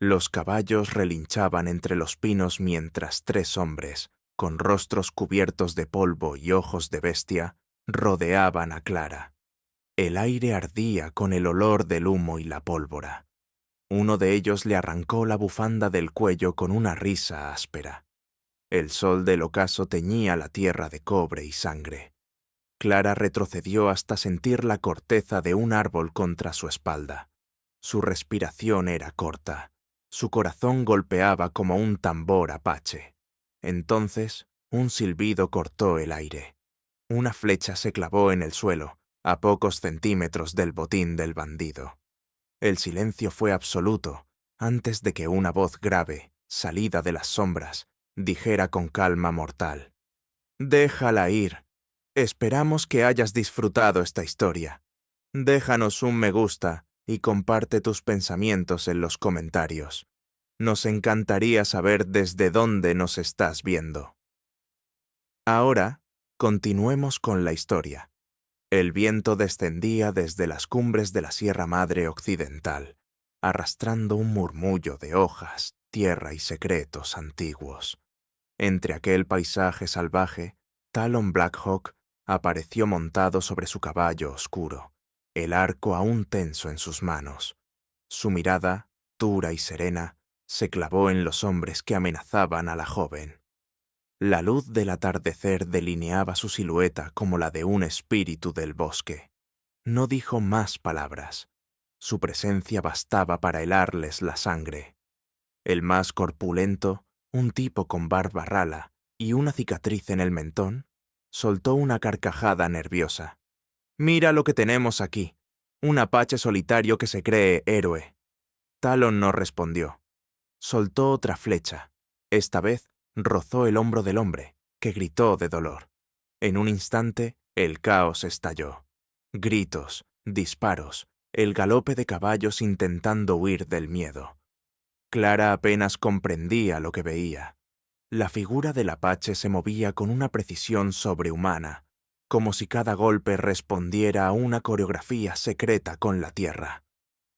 Los caballos relinchaban entre los pinos mientras 3 hombres, con rostros cubiertos de polvo y ojos de bestia, rodeaban a Clara. El aire ardía con el olor del humo y la pólvora. Uno de ellos le arrancó la bufanda del cuello con una risa áspera. El sol del ocaso teñía la tierra de cobre y sangre. Clara retrocedió hasta sentir la corteza de un árbol contra su espalda. Su respiración era corta. Su corazón golpeaba como un tambor apache. Entonces, un silbido cortó el aire. Una flecha se clavó en el suelo, a pocos centímetros del botín del bandido. El silencio fue absoluto, antes de que una voz grave, salida de las sombras, dijera con calma mortal: «Déjala ir. Esperamos que hayas disfrutado esta historia. Déjanos un me gusta y comparte tus pensamientos en los comentarios. Nos encantaría saber desde dónde nos estás viendo». Ahora, continuemos con la historia. El viento descendía desde las cumbres de la Sierra Madre Occidental, arrastrando un murmullo de hojas, tierra y secretos antiguos. Entre aquel paisaje salvaje, Talon Blackhawk apareció montado sobre su caballo oscuro, el arco aún tenso en sus manos. Su mirada, dura y serena, se clavó en los hombres que amenazaban a la joven. La luz del atardecer delineaba su silueta como la de un espíritu del bosque. No dijo más palabras. Su presencia bastaba para helarles la sangre. El más corpulento, un tipo con barba rala y una cicatriz en el mentón, soltó una carcajada nerviosa. «Mira lo que tenemos aquí. Un apache solitario que se cree héroe». Talon no respondió. Soltó otra flecha. Esta vez rozó el hombro del hombre, que gritó de dolor. En un instante, el caos estalló. Gritos, disparos, el galope de caballos intentando huir del miedo. Clara apenas comprendía lo que veía. La figura del apache se movía con una precisión sobrehumana, como si cada golpe respondiera a una coreografía secreta con la tierra.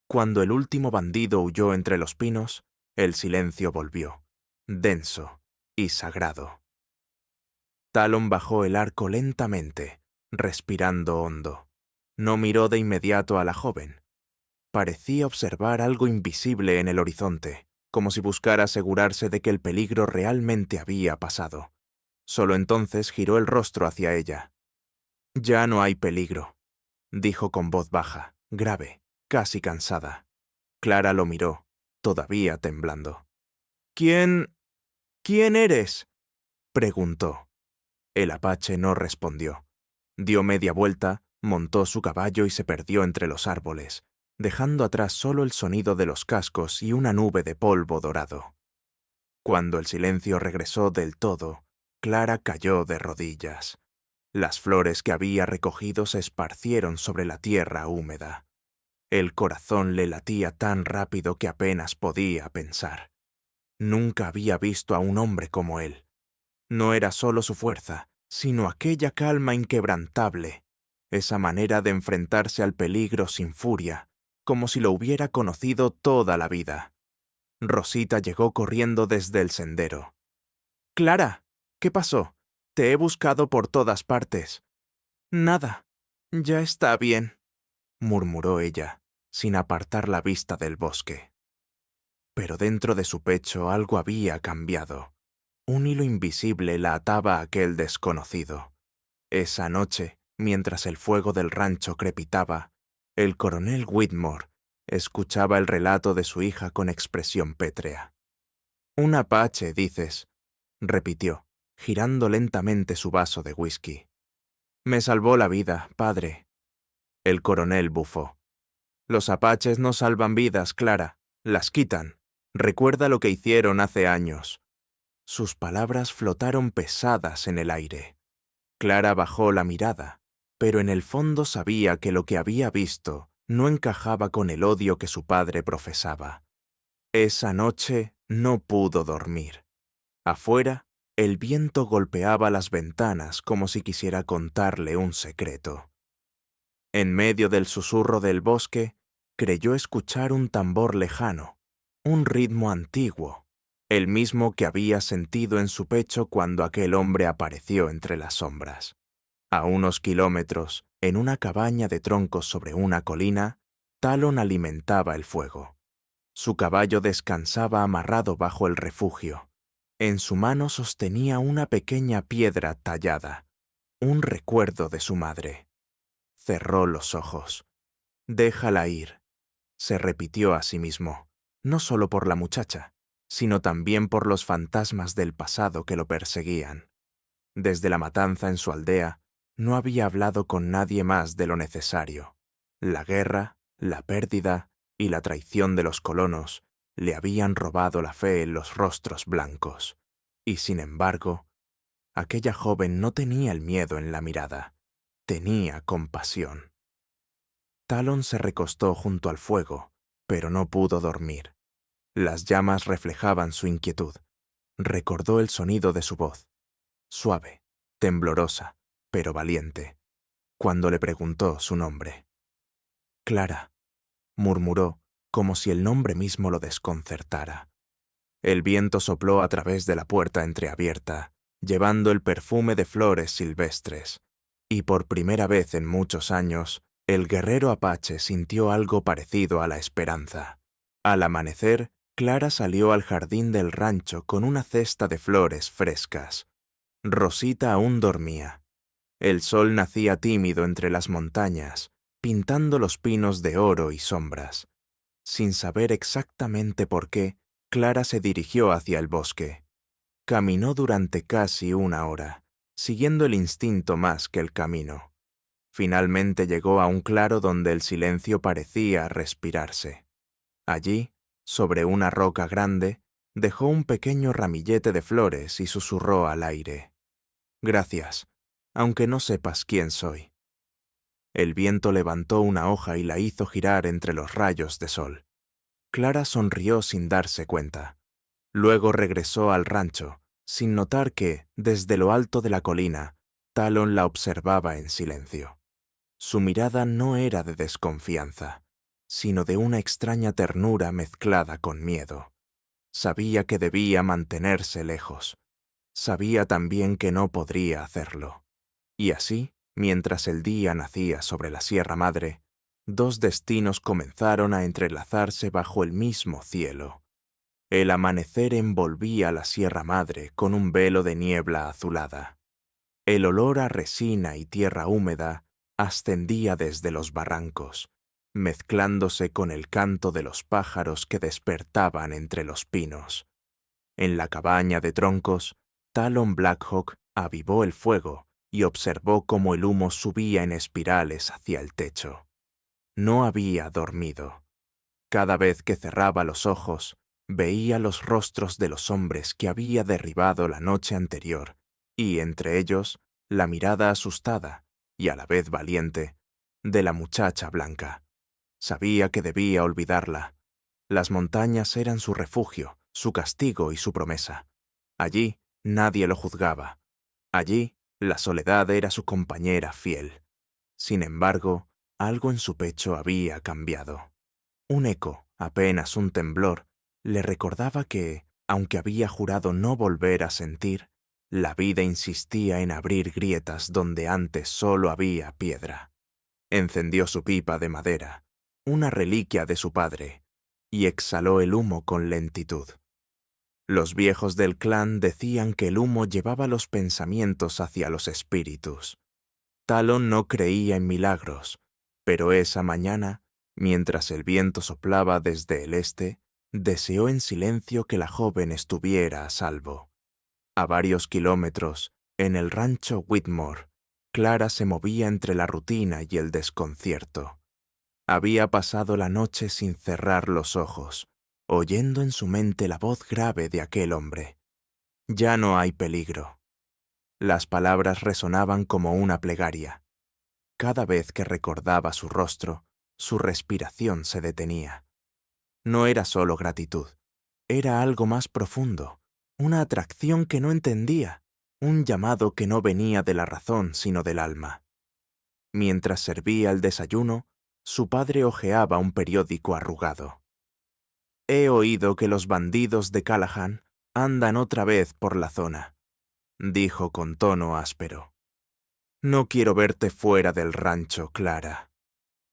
Cuando el último bandido huyó entre los pinos, el silencio volvió, denso y sagrado. Talon bajó el arco lentamente, respirando hondo. No miró de inmediato a la joven. Parecía observar algo invisible en el horizonte, como si buscara asegurarse de que el peligro realmente había pasado. Solo entonces giró el rostro hacia ella. «Ya no hay peligro», dijo con voz baja, grave, casi cansada. Clara lo miró, todavía temblando. «¿Quién eres?», preguntó. El apache no respondió. Dio media vuelta, montó su caballo y se perdió entre los árboles, dejando atrás solo el sonido de los cascos y una nube de polvo dorado. Cuando el silencio regresó del todo, Clara cayó de rodillas. Las flores que había recogido se esparcieron sobre la tierra húmeda. El corazón le latía tan rápido que apenas podía pensar. Nunca había visto a un hombre como él. No era solo su fuerza, sino aquella calma inquebrantable, esa manera de enfrentarse al peligro sin furia, como si lo hubiera conocido toda la vida. Rosita llegó corriendo desde el sendero. «Clara, ¿qué pasó? Te he buscado por todas partes». «Nada, ya está bien», murmuró ella, sin apartar la vista del bosque. Pero dentro de su pecho algo había cambiado. Un hilo invisible la ataba a aquel desconocido. Esa noche, mientras el fuego del rancho crepitaba, el coronel Whitmore escuchaba el relato de su hija con expresión pétrea. «Un apache, dices», repitió, girando lentamente su vaso de whisky. «Me salvó la vida, padre». El coronel bufó. «Los apaches no salvan vidas, Clara, las quitan. Recuerda lo que hicieron hace años». Sus palabras flotaron pesadas en el aire. Clara bajó la mirada, pero en el fondo sabía que lo que había visto no encajaba con el odio que su padre profesaba. Esa noche no pudo dormir. Afuera, el viento golpeaba las ventanas como si quisiera contarle un secreto. En medio del susurro del bosque, creyó escuchar un tambor lejano, un ritmo antiguo, el mismo que había sentido en su pecho cuando aquel hombre apareció entre las sombras. A unos kilómetros, en una cabaña de troncos sobre una colina, Talon alimentaba el fuego. Su caballo descansaba amarrado bajo el refugio. En su mano sostenía una pequeña piedra tallada, un recuerdo de su madre. Cerró los ojos. «Déjala ir», se repitió a sí mismo, no solo por la muchacha, sino también por los fantasmas del pasado que lo perseguían. Desde la matanza en su aldea, no había hablado con nadie más de lo necesario. La guerra, la pérdida y la traición de los colonos le habían robado la fe en los rostros blancos. Y sin embargo, aquella joven no tenía el miedo en la mirada, tenía compasión. Talon se recostó junto al fuego, pero no pudo dormir. Las llamas reflejaban su inquietud. Recordó el sonido de su voz, suave, temblorosa, pero valiente, cuando le preguntó su nombre. «Clara», murmuró, como si el nombre mismo lo desconcertara. El viento sopló a través de la puerta entreabierta, llevando el perfume de flores silvestres, y por primera vez en muchos años, el guerrero apache sintió algo parecido a la esperanza. Al amanecer, Clara salió al jardín del rancho con una cesta de flores frescas. Rosita aún dormía. El sol nacía tímido entre las montañas, pintando los pinos de oro y sombras. Sin saber exactamente por qué, Clara se dirigió hacia el bosque. Caminó durante casi una hora, siguiendo el instinto más que el camino. Finalmente llegó a un claro donde el silencio parecía respirarse. Allí, sobre una roca grande, dejó un pequeño ramillete de flores y susurró al aire: «Gracias, aunque no sepas quién soy». El viento levantó una hoja y la hizo girar entre los rayos de sol. Clara sonrió sin darse cuenta. Luego regresó al rancho, sin notar que, desde lo alto de la colina, Talon la observaba en silencio. Su mirada no era de desconfianza, sino de una extraña ternura mezclada con miedo. Sabía que debía mantenerse lejos. Sabía también que no podría hacerlo. Y así, mientras el día nacía sobre la Sierra Madre, dos destinos comenzaron a entrelazarse bajo el mismo cielo. El amanecer envolvía la Sierra Madre con un velo de niebla azulada. El olor a resina y tierra húmeda ascendía desde los barrancos, mezclándose con el canto de los pájaros que despertaban entre los pinos. En la cabaña de troncos, Talon Blackhawk avivó el fuego y observó cómo el humo subía en espirales hacia el techo. No había dormido. Cada vez que cerraba los ojos, veía los rostros de los hombres que había derribado la noche anterior, y entre ellos, la mirada asustada, y a la vez valiente, de la muchacha blanca. Sabía que debía olvidarla. Las montañas eran su refugio, su castigo y su promesa. Allí nadie lo juzgaba. Allí la soledad era su compañera fiel. Sin embargo, algo en su pecho había cambiado. Un eco, apenas un temblor, le recordaba que, aunque había jurado no volver a sentir, la vida insistía en abrir grietas donde antes solo había piedra. Encendió su pipa de madera, una reliquia de su padre, y exhaló el humo con lentitud. Los viejos del clan decían que el humo llevaba los pensamientos hacia los espíritus. Talon no creía en milagros, pero esa mañana, mientras el viento soplaba desde el este, deseó en silencio que la joven estuviera a salvo. A varios kilómetros, en el rancho Whitmore, Clara se movía entre la rutina y el desconcierto. Había pasado la noche sin cerrar los ojos, oyendo en su mente la voz grave de aquel hombre. «Ya no hay peligro». Las palabras resonaban como una plegaria. Cada vez que recordaba su rostro, su respiración se detenía. No era solo gratitud, era algo más profundo, una atracción que no entendía, un llamado que no venía de la razón sino del alma. Mientras servía el desayuno, su padre hojeaba un periódico arrugado. he oído que los bandidos de Callahan andan otra vez por la zona, dijo con tono áspero. No quiero verte fuera del rancho, Clara.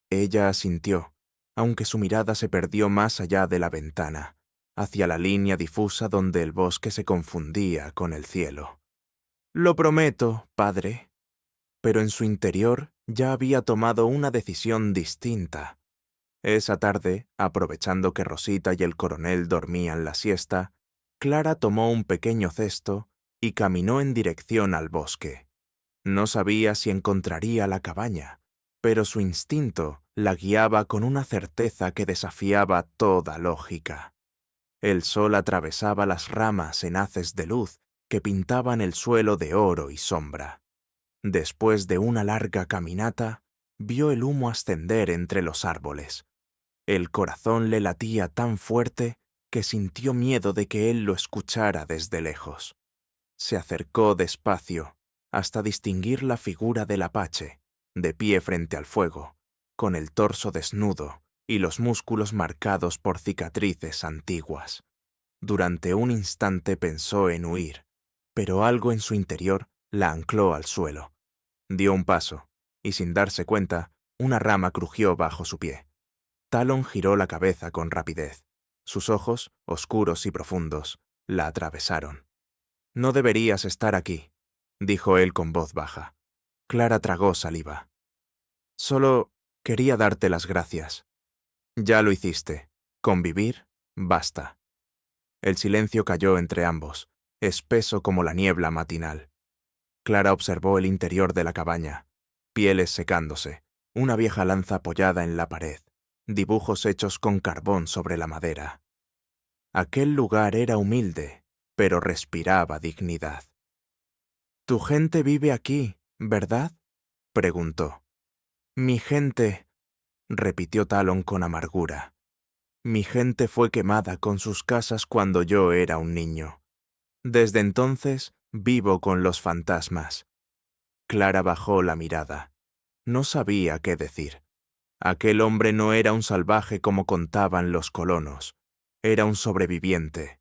Ella asintió, aunque su mirada se perdió más allá de la ventana, hacia la línea difusa donde el bosque se confundía con el cielo. Lo prometo, padre. Pero en su interior ya había tomado una decisión distinta. Esa tarde, aprovechando que Rosita y el coronel dormían la siesta, Clara tomó un pequeño cesto y caminó en dirección al bosque. No sabía si encontraría la cabaña, pero su instinto la guiaba con una certeza que desafiaba toda lógica. El sol atravesaba las ramas en haces de luz que pintaban el suelo de oro y sombra. Después de una larga caminata, vio el humo ascender entre los árboles. El corazón le latía tan fuerte que sintió miedo de que él lo escuchara desde lejos. Se acercó despacio hasta distinguir la figura del apache, de pie frente al fuego, con el torso desnudo y los músculos marcados por cicatrices antiguas. Durante un instante pensó en huir, pero algo en su interior la ancló al suelo. Dio un paso, y sin darse cuenta, una rama crujió bajo su pie. Talon giró la cabeza con rapidez. Sus ojos, oscuros y profundos, la atravesaron. «No deberías estar aquí», dijo él con voz baja. Clara tragó saliva. «Solo quería darte las gracias. Ya lo hiciste. Con vivir, basta». El silencio cayó entre ambos, espeso como la niebla matinal. Clara observó el interior de la cabaña, pieles secándose, una vieja lanza apoyada en la pared, dibujos hechos con carbón sobre la madera. Aquel lugar era humilde, pero respiraba dignidad. «Tu gente vive aquí, ¿verdad?», preguntó. «Mi gente», repitió Talon con amargura. «Mi gente fue quemada con sus casas cuando yo era un niño. Desde entonces vivo con los fantasmas». Clara bajó la mirada. No sabía qué decir. Aquel hombre no era un salvaje como contaban los colonos. Era un sobreviviente.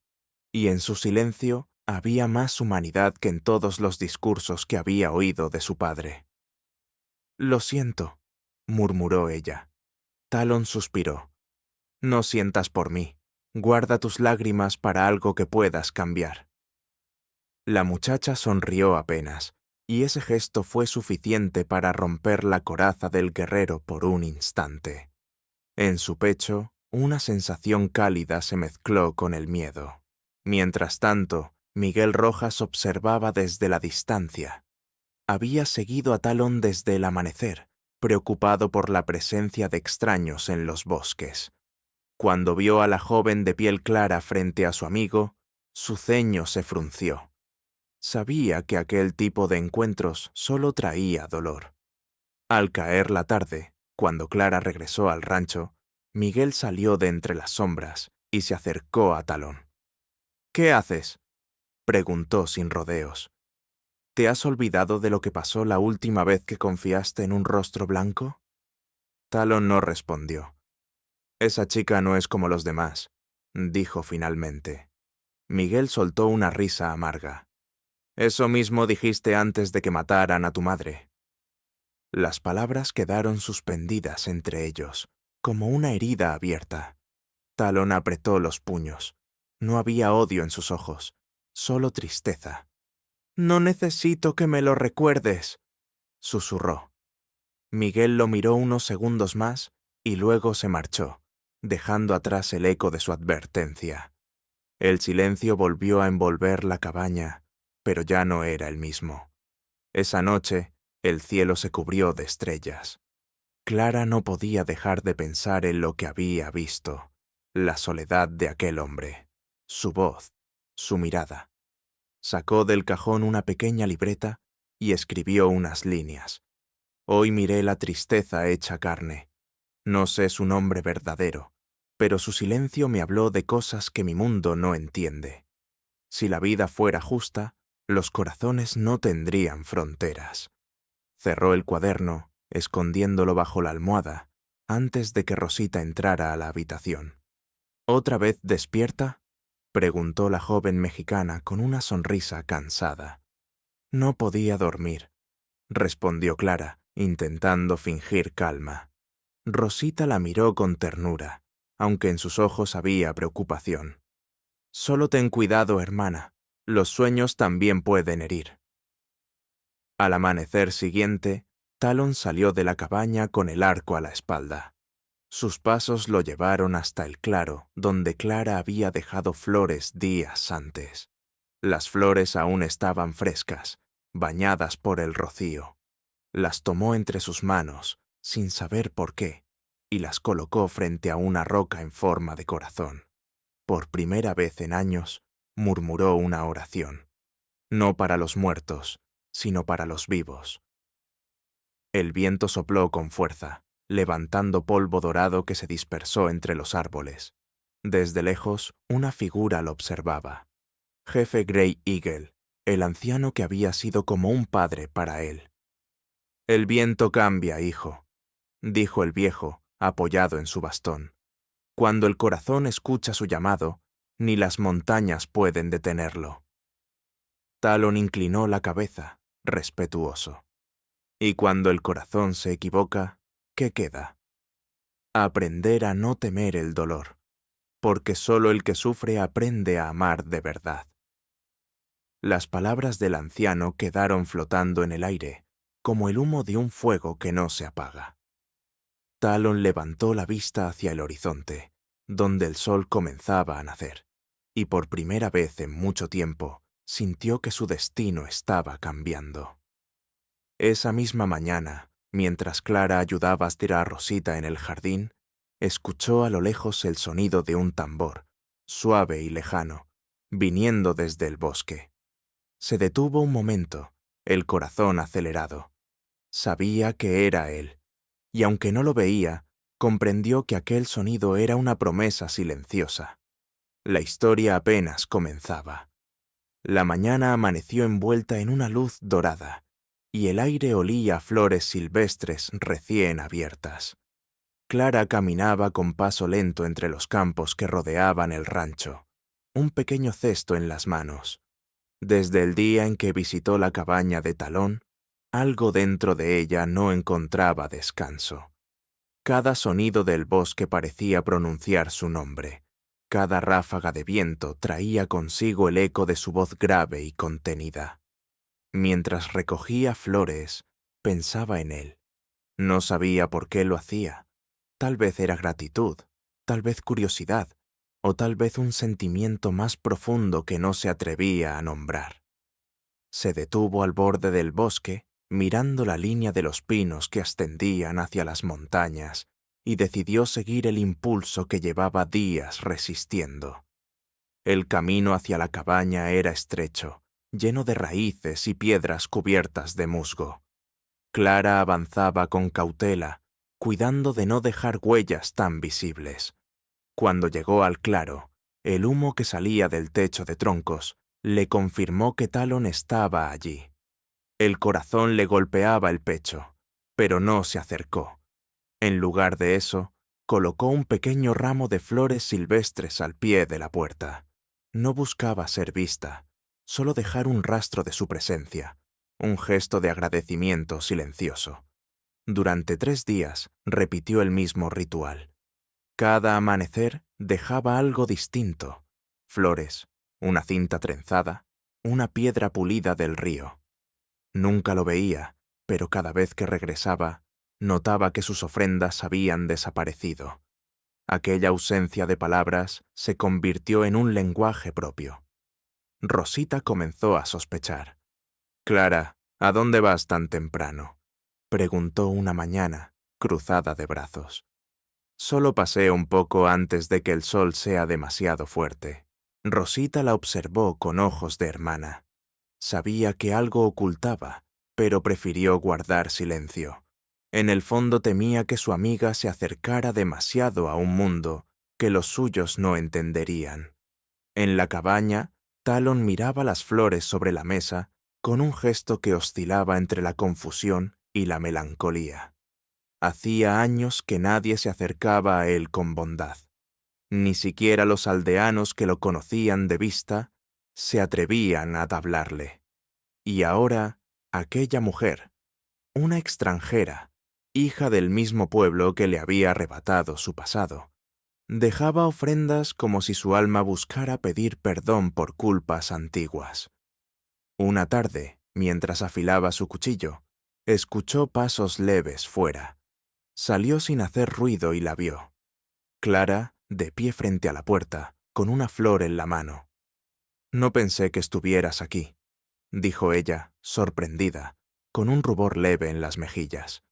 Y en su silencio había más humanidad que en todos los discursos que había oído de su padre. «Lo siento», murmuró ella. Talon suspiró. «No sientas por mí. Guarda tus lágrimas para algo que puedas cambiar». La muchacha sonrió apenas, y ese gesto fue suficiente para romper la coraza del guerrero por un instante. En su pecho, una sensación cálida se mezcló con el miedo. Mientras tanto, Miguel Rojas observaba desde la distancia. Había seguido a Talon desde el amanecer, preocupado por la presencia de extraños en los bosques. Cuando vio a la joven de piel clara frente a su amigo, su ceño se frunció. Sabía que aquel tipo de encuentros solo traía dolor. Al caer la tarde, cuando Clara regresó al rancho, Miguel salió de entre las sombras y se acercó a Talon. «¿Qué haces?», preguntó sin rodeos. «¿Te has olvidado de lo que pasó la última vez que confiaste en un rostro blanco?» Talon no respondió. «Esa chica no es como los demás», dijo finalmente. Miguel soltó una risa amarga. «Eso mismo dijiste antes de que mataran a tu madre». Las palabras quedaron suspendidas entre ellos, como una herida abierta. Talon apretó los puños. No había odio en sus ojos, solo tristeza. «No necesito que me lo recuerdes», susurró. Miguel lo miró unos segundos más y luego se marchó, dejando atrás el eco de su advertencia. El silencio volvió a envolver la cabaña, pero ya no era el mismo. Esa noche, el cielo se cubrió de estrellas. Clara no podía dejar de pensar en lo que había visto, la soledad de aquel hombre, su voz, su mirada. Sacó del cajón una pequeña libreta y escribió unas líneas. «Hoy miré la tristeza hecha carne. No sé su nombre verdadero, pero su silencio me habló de cosas que mi mundo no entiende. Si la vida fuera justa, los corazones no tendrían fronteras». Cerró el cuaderno, escondiéndolo bajo la almohada, antes de que Rosita entrara a la habitación. ¿Otra vez despierta?, preguntó la joven mexicana con una sonrisa cansada. No podía dormir, respondió Clara, intentando fingir calma. Rosita la miró con ternura, aunque en sus ojos había preocupación. Solo ten cuidado, hermana. Los sueños también pueden herir. Al amanecer siguiente, Talon salió de la cabaña con el arco a la espalda. Sus pasos lo llevaron hasta el claro, donde Clara había dejado flores días antes. Las flores aún estaban frescas, bañadas por el rocío. Las tomó entre sus manos, sin saber por qué, y las colocó frente a una roca en forma de corazón. Por primera vez en años, murmuró una oración. No para los muertos, sino para los vivos. El viento sopló con fuerza, levantando polvo dorado que se dispersó entre los árboles. Desde lejos, una figura lo observaba. Jefe Grey Eagle, el anciano que había sido como un padre para él. «El viento cambia, hijo», dijo el viejo, apoyado en su bastón. «Cuando el corazón escucha su llamado, ni las montañas pueden detenerlo». Talon inclinó la cabeza, respetuoso. Y cuando el corazón se equivoca, ¿qué queda? Aprender a no temer el dolor, porque solo el que sufre aprende a amar de verdad. Las palabras del anciano quedaron flotando en el aire, como el humo de un fuego que no se apaga. Talon levantó la vista hacia el horizonte, donde el sol comenzaba a nacer, y por primera vez en mucho tiempo sintió que su destino estaba cambiando. Esa misma mañana, mientras Clara ayudaba a estirar a Rosita en el jardín, escuchó a lo lejos el sonido de un tambor, suave y lejano, viniendo desde el bosque. Se detuvo un momento, el corazón acelerado. Sabía que era él, y aunque no lo veía, comprendió que aquel sonido era una promesa silenciosa. La historia apenas comenzaba. La mañana amaneció envuelta en una luz dorada, y el aire olía a flores silvestres recién abiertas. Clara caminaba con paso lento entre los campos que rodeaban el rancho, un pequeño cesto en las manos. Desde el día en que visitó la cabaña de Talón, algo dentro de ella no encontraba descanso. Cada sonido del bosque parecía pronunciar su nombre. Cada ráfaga de viento traía consigo el eco de su voz grave y contenida. Mientras recogía flores, pensaba en él. No sabía por qué lo hacía. Tal vez era gratitud, tal vez curiosidad, o tal vez un sentimiento más profundo que no se atrevía a nombrar. Se detuvo al borde del bosque, mirando la línea de los pinos que ascendían hacia las montañas, y decidió seguir el impulso que llevaba días resistiendo. El camino hacia la cabaña era estrecho, lleno de raíces y piedras cubiertas de musgo. Clara avanzaba con cautela, cuidando de no dejar huellas tan visibles. Cuando llegó al claro, el humo que salía del techo de troncos le confirmó que Talon estaba allí. El corazón le golpeaba el pecho, pero no se acercó. En lugar de eso, colocó un pequeño ramo de flores silvestres al pie de la puerta. No buscaba ser vista, solo dejar un rastro de su presencia, un gesto de agradecimiento silencioso. Durante 3 días repitió el mismo ritual. Cada amanecer dejaba algo distinto: flores, una cinta trenzada, una piedra pulida del río. Nunca lo veía, pero cada vez que regresaba, notaba que sus ofrendas habían desaparecido. Aquella ausencia de palabras se convirtió en un lenguaje propio. Rosita comenzó a sospechar. «Clara, ¿a dónde vas tan temprano?», preguntó una mañana, cruzada de brazos. «Solo paseo un poco antes de que el sol sea demasiado fuerte». Rosita la observó con ojos de hermana. Sabía que algo ocultaba, pero prefirió guardar silencio. En el fondo temía que su amiga se acercara demasiado a un mundo que los suyos no entenderían. En la cabaña, Talon miraba las flores sobre la mesa con un gesto que oscilaba entre la confusión y la melancolía. Hacía años que nadie se acercaba a él con bondad. Ni siquiera los aldeanos que lo conocían de vista se atrevían a hablarle. Y ahora, aquella mujer, una extranjera, hija del mismo pueblo que le había arrebatado su pasado, dejaba ofrendas como si su alma buscara pedir perdón por culpas antiguas. Una tarde, mientras afilaba su cuchillo, escuchó pasos leves fuera. Salió sin hacer ruido y la vio. Clara, de pie frente a la puerta, con una flor en la mano. «No pensé que estuvieras aquí», dijo ella, sorprendida, con un rubor leve en las mejillas.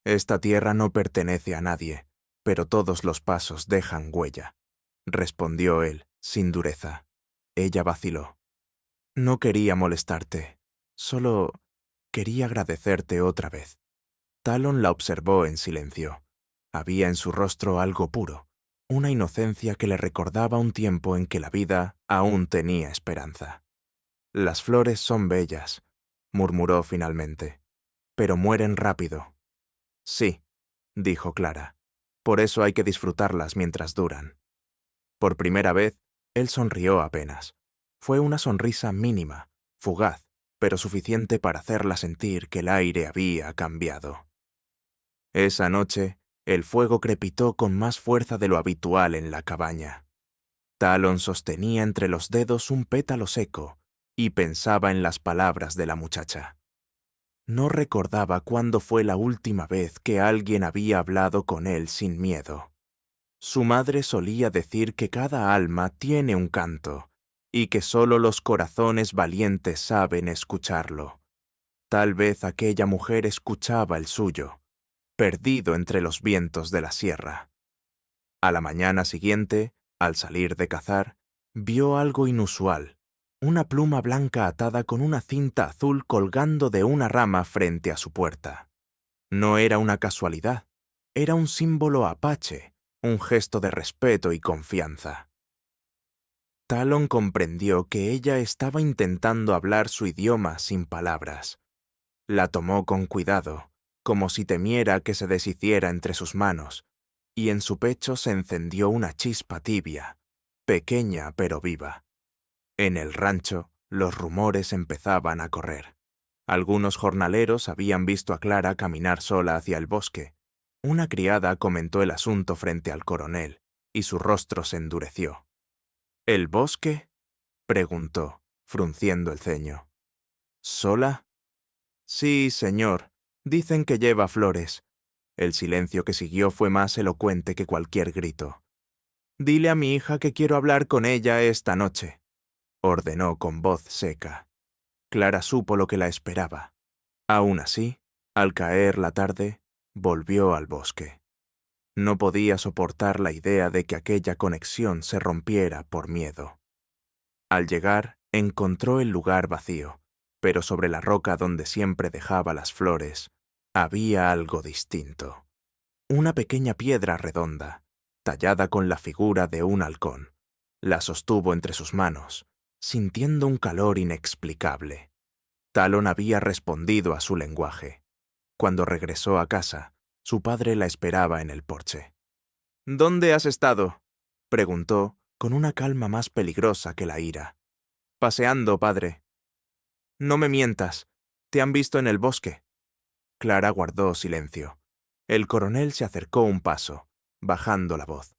«Esta tierra no pertenece a nadie, pero todos los pasos dejan huella», respondió él, sin dureza. Ella vaciló. «No quería molestarte, solo quería agradecerte otra vez». Talon la observó en silencio. Había en su rostro algo puro, una inocencia que le recordaba un tiempo en que la vida aún tenía esperanza. «Las flores son bellas», murmuró finalmente, «pero mueren rápido». «Sí», dijo Clara, «por eso hay que disfrutarlas mientras duran». Por primera vez, él sonrió apenas. Fue una sonrisa mínima, fugaz, pero suficiente para hacerla sentir que el aire había cambiado. Esa noche, el fuego crepitó con más fuerza de lo habitual en la cabaña. Talon sostenía entre los dedos un pétalo seco y pensaba en las palabras de la muchacha. No recordaba cuándo fue la última vez que alguien había hablado con él sin miedo. Su madre solía decir que cada alma tiene un canto y que solo los corazones valientes saben escucharlo. Tal vez aquella mujer escuchaba el suyo, perdido entre los vientos de la sierra. A la mañana siguiente, al salir de cazar, vio algo inusual, una pluma blanca atada con una cinta azul colgando de una rama frente a su puerta. No era una casualidad, era un símbolo apache, un gesto de respeto y confianza. Talon comprendió que ella estaba intentando hablar su idioma sin palabras. La tomó con cuidado, como si temiera que se deshiciera entre sus manos, y en su pecho se encendió una chispa tibia, pequeña pero viva. En el rancho, los rumores empezaban a correr. Algunos jornaleros habían visto a Clara caminar sola hacia el bosque. Una criada comentó el asunto frente al coronel, y su rostro se endureció. «¿El bosque?», preguntó, frunciendo el ceño. «¿Sola?». «Sí, señor. Dicen que lleva flores». El silencio que siguió fue más elocuente que cualquier grito. «Dile a mi hija que quiero hablar con ella esta noche», ordenó con voz seca. Clara supo lo que la esperaba. Aún así, al caer la tarde, volvió al bosque. No podía soportar la idea de que aquella conexión se rompiera por miedo. Al llegar, encontró el lugar vacío, pero sobre la roca donde siempre dejaba las flores, había algo distinto. Una pequeña piedra redonda, tallada con la figura de un halcón. La sostuvo entre sus manos, sintiendo un calor inexplicable. Talon había respondido a su lenguaje. Cuando regresó a casa, su padre la esperaba en el porche. «¿Dónde has estado?», preguntó, con una calma más peligrosa que la ira. «Paseando, padre». «No me mientas. Te han visto en el bosque». Clara guardó silencio. El coronel se acercó un paso, bajando la voz.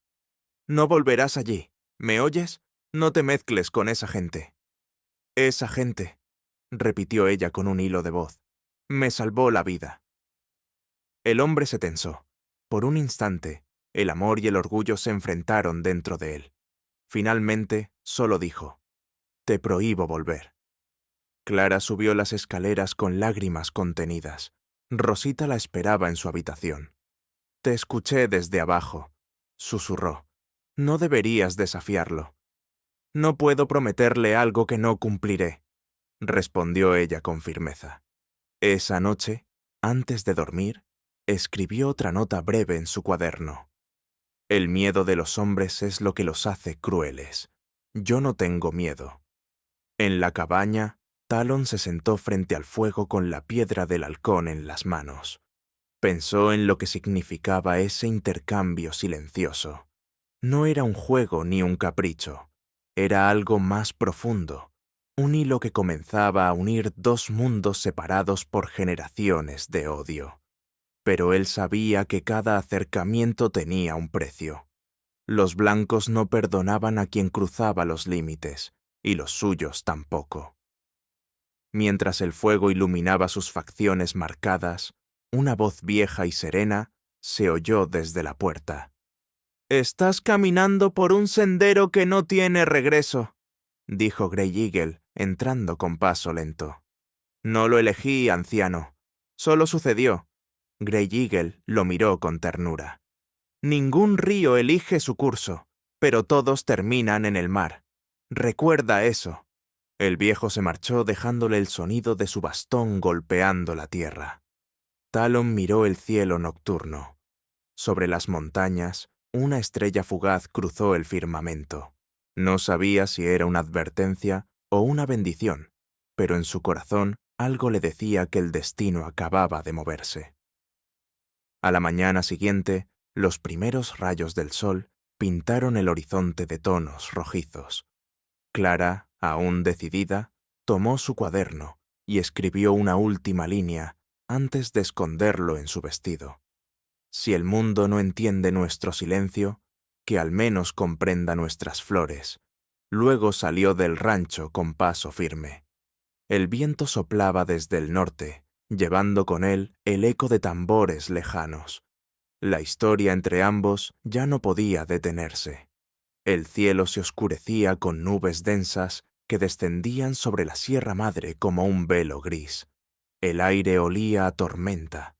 «No volverás allí. ¿Me oyes? No te mezcles con esa gente». «Esa gente», repitió ella con un hilo de voz. «Me salvó la vida». El hombre se tensó. Por un instante, el amor y el orgullo se enfrentaron dentro de él. Finalmente, solo dijo: «Te prohíbo volver». Clara subió las escaleras con lágrimas contenidas. Rosita la esperaba en su habitación. «Te escuché desde abajo», susurró. «No deberías desafiarlo». «No puedo prometerle algo que no cumpliré», respondió ella con firmeza. Esa noche, antes de dormir, escribió otra nota breve en su cuaderno. «El miedo de los hombres es lo que los hace crueles. Yo no tengo miedo». En la cabaña, Talon se sentó frente al fuego con la piedra del halcón en las manos. Pensó en lo que significaba ese intercambio silencioso. No era un juego ni un capricho, era algo más profundo, un hilo que comenzaba a unir dos mundos separados por generaciones de odio. Pero él sabía que cada acercamiento tenía un precio. Los blancos no perdonaban a quien cruzaba los límites, y los suyos tampoco. Mientras el fuego iluminaba sus facciones marcadas, una voz vieja y serena se oyó desde la puerta. «Estás caminando por un sendero que no tiene regreso», dijo Grey Eagle, entrando con paso lento. «No lo elegí, anciano. Solo sucedió». Grey Eagle lo miró con ternura. «Ningún río elige su curso, pero todos terminan en el mar. Recuerda eso». El viejo se marchó dejándole el sonido de su bastón golpeando la tierra. Talon miró el cielo nocturno. Sobre las montañas, una estrella fugaz cruzó el firmamento. No sabía si era una advertencia o una bendición, pero en su corazón algo le decía que el destino acababa de moverse. A la mañana siguiente, los primeros rayos del sol pintaron el horizonte de tonos rojizos. Clara, aún decidida, tomó su cuaderno y escribió una última línea antes de esconderlo en su vestido. Si el mundo no entiende nuestro silencio, que al menos comprenda nuestras flores. Luego salió del rancho con paso firme. El viento soplaba desde el norte, llevando con él el eco de tambores lejanos. La historia entre ambos ya no podía detenerse. El cielo se oscurecía con nubes densas que descendían sobre la Sierra Madre como un velo gris. El aire olía a tormenta.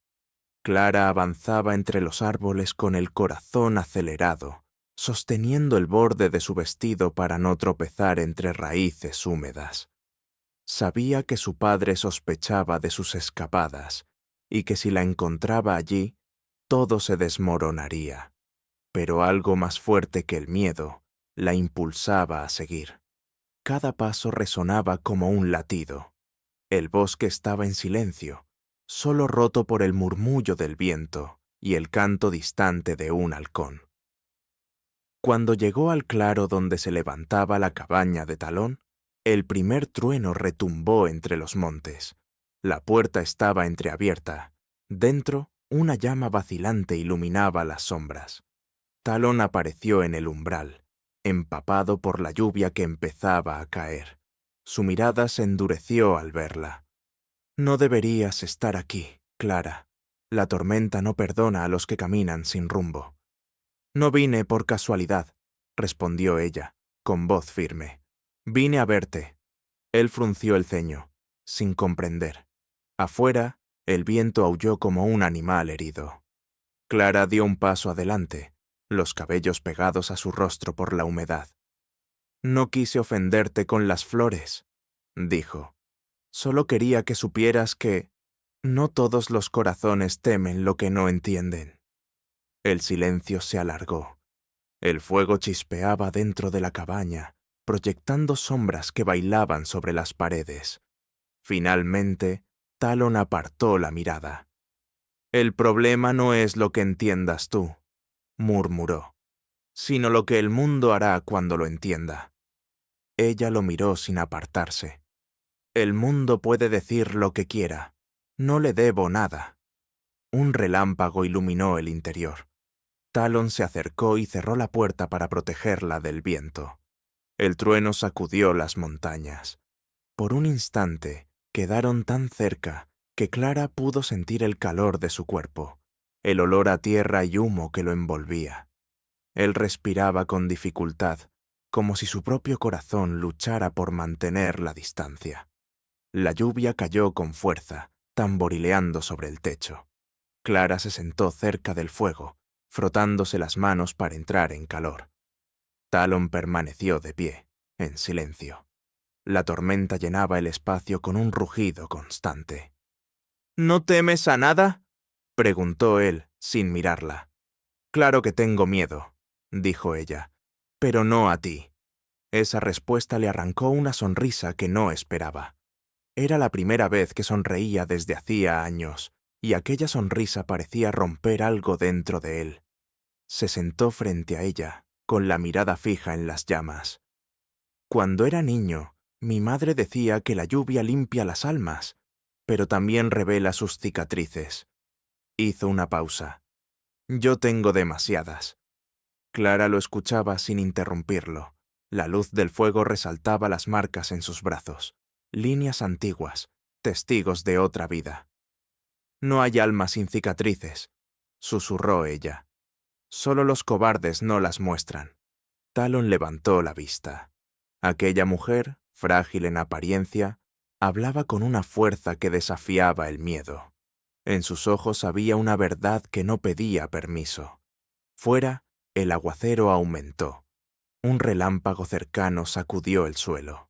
Clara avanzaba entre los árboles con el corazón acelerado, sosteniendo el borde de su vestido para no tropezar entre raíces húmedas. Sabía que su padre sospechaba de sus escapadas y que si la encontraba allí, todo se desmoronaría. Pero algo más fuerte que el miedo la impulsaba a seguir. Cada paso resonaba como un latido. El bosque estaba en silencio, solo roto por el murmullo del viento y el canto distante de un halcón. Cuando llegó al claro donde se levantaba la cabaña de Talón, el primer trueno retumbó entre los montes. La puerta estaba entreabierta. Dentro, una llama vacilante iluminaba las sombras. Talón apareció en el umbral, empapado por la lluvia que empezaba a caer. Su mirada se endureció al verla. «No deberías estar aquí, Clara. La tormenta no perdona a los que caminan sin rumbo». «No vine por casualidad», respondió ella, con voz firme. «Vine a verte». Él frunció el ceño, sin comprender. Afuera, el viento aulló como un animal herido. Clara dio un paso adelante, los cabellos pegados a su rostro por la humedad. «No quise ofenderte con las flores», dijo. «Solo quería que supieras que no todos los corazones temen lo que no entienden». El silencio se alargó. El fuego chispeaba dentro de la cabaña, proyectando sombras que bailaban sobre las paredes. Finalmente, Talon apartó la mirada. «El problema no es lo que entiendas tú», murmuró, «sino lo que el mundo hará cuando lo entienda». Ella lo miró sin apartarse. «El mundo puede decir lo que quiera. No le debo nada». Un relámpago iluminó el interior. Talon se acercó y cerró la puerta para protegerla del viento. El trueno sacudió las montañas. Por un instante, quedaron tan cerca que Clara pudo sentir el calor de su cuerpo, el olor a tierra y humo que lo envolvía. Él respiraba con dificultad, como si su propio corazón luchara por mantener la distancia. La lluvia cayó con fuerza, tamborileando sobre el techo. Clara se sentó cerca del fuego, frotándose las manos para entrar en calor. Talon permaneció de pie, en silencio. La tormenta llenaba el espacio con un rugido constante. «¿No temes a nada?», preguntó él, sin mirarla. «Claro que tengo miedo», dijo ella, «pero no a ti». Esa respuesta le arrancó una sonrisa que no esperaba. Era la primera vez que sonreía desde hacía años, y aquella sonrisa parecía romper algo dentro de él. Se sentó frente a ella, con la mirada fija en las llamas. Cuando era niño, mi madre decía que la lluvia limpia las almas, pero también revela sus cicatrices. Hizo una pausa. Yo tengo demasiadas. Clara lo escuchaba sin interrumpirlo. La luz del fuego resaltaba las marcas en sus brazos, líneas antiguas, testigos de otra vida. No hay alma sin cicatrices, susurró ella. Solo los cobardes no las muestran. Talon levantó la vista. Aquella mujer, frágil en apariencia, hablaba con una fuerza que desafiaba el miedo. En sus ojos había una verdad que no pedía permiso. Fuera, el aguacero aumentó. Un relámpago cercano sacudió el suelo.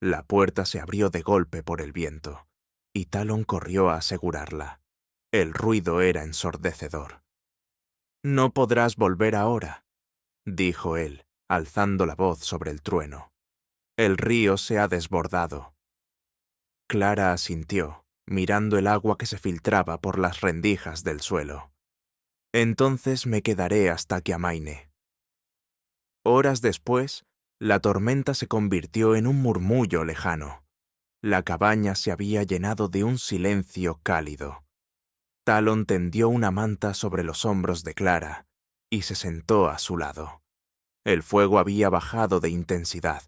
La puerta se abrió de golpe por el viento, y Talon corrió a asegurarla. El ruido era ensordecedor. «No podrás volver ahora», dijo él, alzando la voz sobre el trueno. «El río se ha desbordado». Clara asintió, mirando el agua que se filtraba por las rendijas del suelo. «Entonces me quedaré hasta que amaine». Horas después, la tormenta se convirtió en un murmullo lejano. La cabaña se había llenado de un silencio cálido. Talon tendió una manta sobre los hombros de Clara y se sentó a su lado. El fuego había bajado de intensidad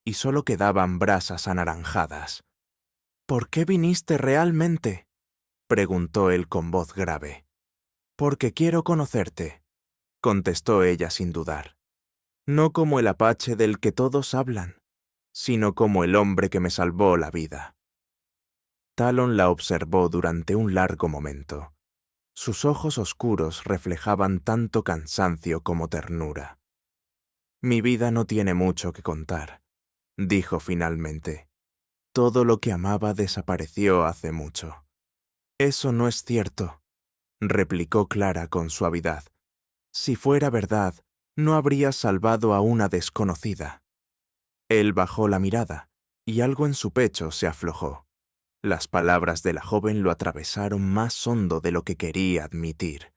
y solo quedaban brasas anaranjadas. «¿Por qué viniste realmente?», preguntó él con voz grave. «Porque quiero conocerte», contestó ella sin dudar. «No como el apache del que todos hablan, sino como el hombre que me salvó la vida». Talon la observó durante un largo momento. Sus ojos oscuros reflejaban tanto cansancio como ternura. «Mi vida no tiene mucho que contar», dijo finalmente. «Todo lo que amaba desapareció hace mucho». «Eso no es cierto», replicó Clara con suavidad. «Si fuera verdad, no habrías salvado a una desconocida». Él bajó la mirada, y algo en su pecho se aflojó. Las palabras de la joven lo atravesaron más hondo de lo que quería admitir.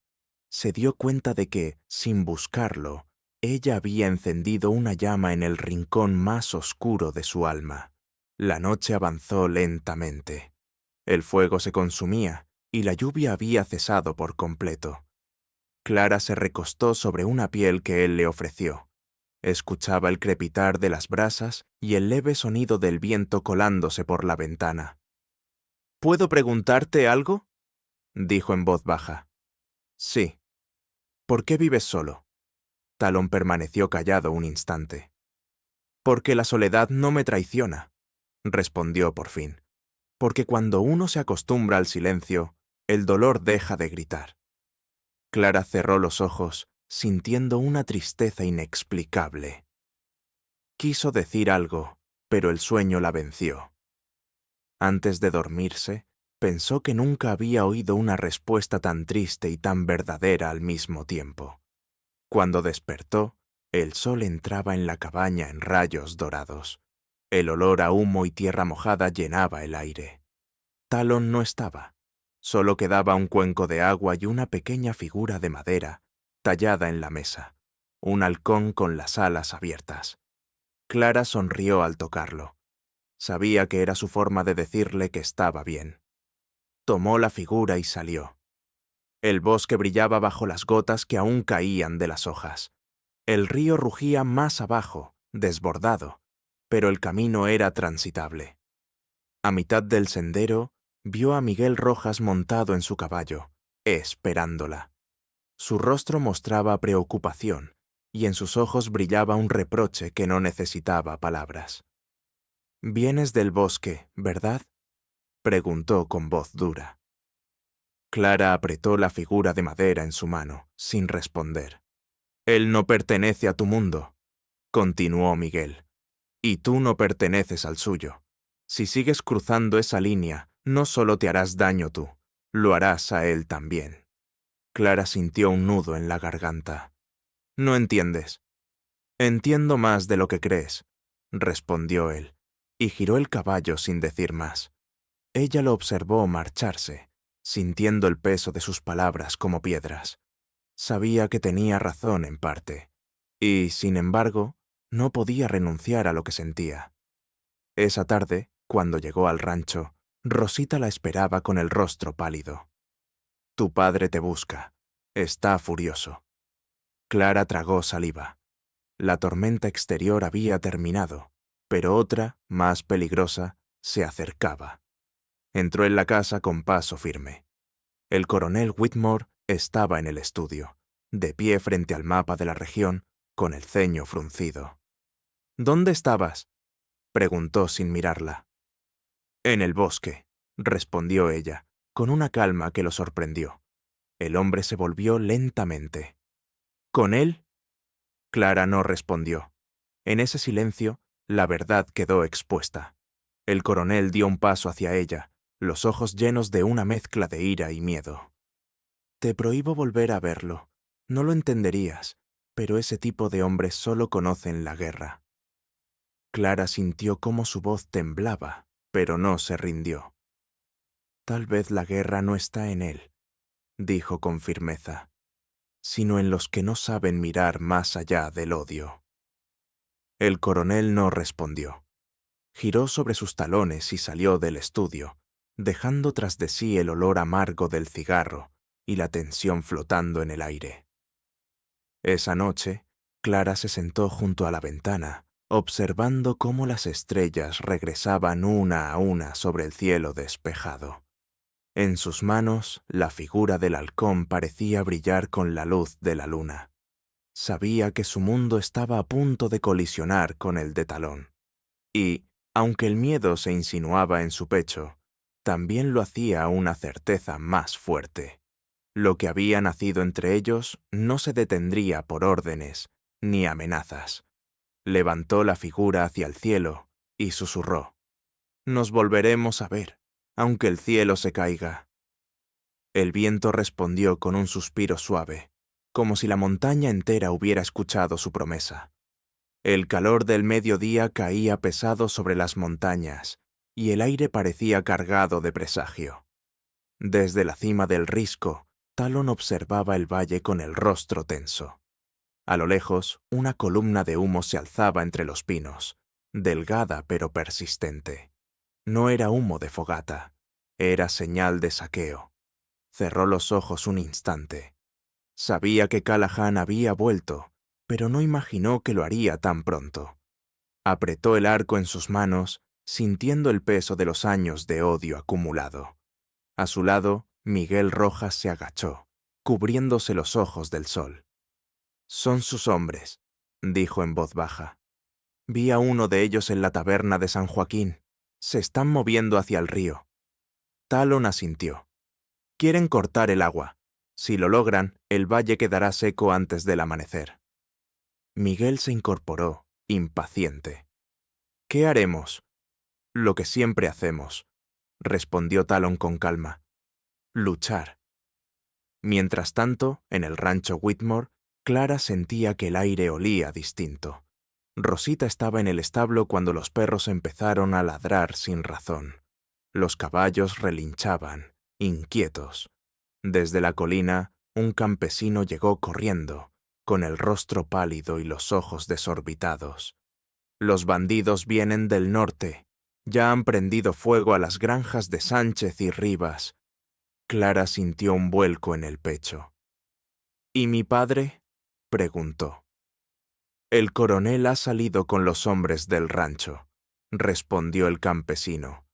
Se dio cuenta de que, sin buscarlo, ella había encendido una llama en el rincón más oscuro de su alma. La noche avanzó lentamente. El fuego se consumía y la lluvia había cesado por completo. Clara se recostó sobre una piel que él le ofreció. Escuchaba el crepitar de las brasas y el leve sonido del viento colándose por la ventana. «¿Puedo preguntarte algo?», dijo en voz baja. «Sí». «¿Por qué vives solo?». Talon permaneció callado un instante. «Porque la soledad no me traiciona», respondió por fin. «Porque cuando uno se acostumbra al silencio, el dolor deja de gritar». Clara cerró los ojos, sintiendo una tristeza inexplicable. Quiso decir algo, pero el sueño la venció. Antes de dormirse, pensó que nunca había oído una respuesta tan triste y tan verdadera al mismo tiempo. Cuando despertó, el sol entraba en la cabaña en rayos dorados. El olor a humo y tierra mojada llenaba el aire. Talon no estaba. Solo quedaba un cuenco de agua y una pequeña figura de madera, tallada en la mesa. Un halcón con las alas abiertas. Clara sonrió al tocarlo. Sabía que era su forma de decirle que estaba bien. Tomó la figura y salió. El bosque brillaba bajo las gotas que aún caían de las hojas. El río rugía más abajo, desbordado, pero el camino era transitable. A mitad del sendero, vio a Miguel Rojas montado en su caballo, esperándola. Su rostro mostraba preocupación, y en sus ojos brillaba un reproche que no necesitaba palabras. «Vienes del bosque, ¿verdad?», preguntó con voz dura. Clara apretó la figura de madera en su mano, sin responder. «Él no pertenece a tu mundo», continuó Miguel, «y tú no perteneces al suyo. Si sigues cruzando esa línea, no solo te harás daño tú, lo harás a él también». Clara sintió un nudo en la garganta. «No entiendes». «Entiendo más de lo que crees», respondió él, y giró el caballo sin decir más. Ella lo observó marcharse, sintiendo el peso de sus palabras como piedras. Sabía que tenía razón en parte. Y, sin embargo, no podía renunciar a lo que sentía. Esa tarde, cuando llegó al rancho, Rosita la esperaba con el rostro pálido. «Tu padre te busca. Está furioso». Clara tragó saliva. La tormenta exterior había terminado, pero otra, más peligrosa, se acercaba. Entró en la casa con paso firme. El coronel Whitmore estaba en el estudio, de pie frente al mapa de la región, con el ceño fruncido. «¿Dónde estabas?», preguntó sin mirarla. «En el bosque», respondió ella, con una calma que lo sorprendió. El hombre se volvió lentamente. «¿Con él?». Clara no respondió. En ese silencio, la verdad quedó expuesta. El coronel dio un paso hacia ella, los ojos llenos de una mezcla de ira y miedo. «Te prohíbo volver a verlo. No lo entenderías, pero ese tipo de hombres solo conocen la guerra». Clara sintió cómo su voz temblaba, pero no se rindió. «Tal vez la guerra no está en él», dijo con firmeza, «sino en los que no saben mirar más allá del odio». El coronel no respondió. Giró sobre sus talones y salió del estudio, dejando tras de sí el olor amargo del cigarro y la tensión flotando en el aire. Esa noche, Clara se sentó junto a la ventana, observando cómo las estrellas regresaban una a una sobre el cielo despejado. En sus manos, la figura del halcón parecía brillar con la luz de la luna. Sabía que su mundo estaba a punto de colisionar con el de Talón. Y, aunque el miedo se insinuaba en su pecho, también lo hacía una certeza más fuerte. Lo que había nacido entre ellos no se detendría por órdenes ni amenazas. Levantó la figura hacia el cielo y susurró: «Nos volveremos a ver, aunque el cielo se caiga». El viento respondió con un suspiro suave, como si la montaña entera hubiera escuchado su promesa. El calor del mediodía caía pesado sobre las montañas, y el aire parecía cargado de presagio. Desde la cima del risco, Talon observaba el valle con el rostro tenso. A lo lejos, una columna de humo se alzaba entre los pinos, delgada pero persistente. No era humo de fogata, era señal de saqueo. Cerró los ojos un instante. Sabía que Callahan había vuelto, pero no imaginó que lo haría tan pronto. Apretó el arco en sus manos, sintiendo el peso de los años de odio acumulado. A su lado, Miguel Rojas se agachó, cubriéndose los ojos del sol. «Son sus hombres», dijo en voz baja. «Vi a uno de ellos en la taberna de San Joaquín. Se están moviendo hacia el río». Talon asintió. «Quieren cortar el agua. Si lo logran, el valle quedará seco antes del amanecer». Miguel se incorporó, impaciente. «¿Qué haremos?». «Lo que siempre hacemos», respondió Talon con calma. «Luchar». Mientras tanto, en el rancho Whitmore, Clara sentía que el aire olía distinto. Rosita estaba en el establo cuando los perros empezaron a ladrar sin razón. Los caballos relinchaban, inquietos. Desde la colina, un campesino llegó corriendo, con el rostro pálido y los ojos desorbitados. «Los bandidos vienen del norte. Ya han prendido fuego a las granjas de Sánchez y Rivas». Clara sintió un vuelco en el pecho. «¿Y mi padre?», preguntó. «El coronel ha salido con los hombres del rancho», respondió el campesino.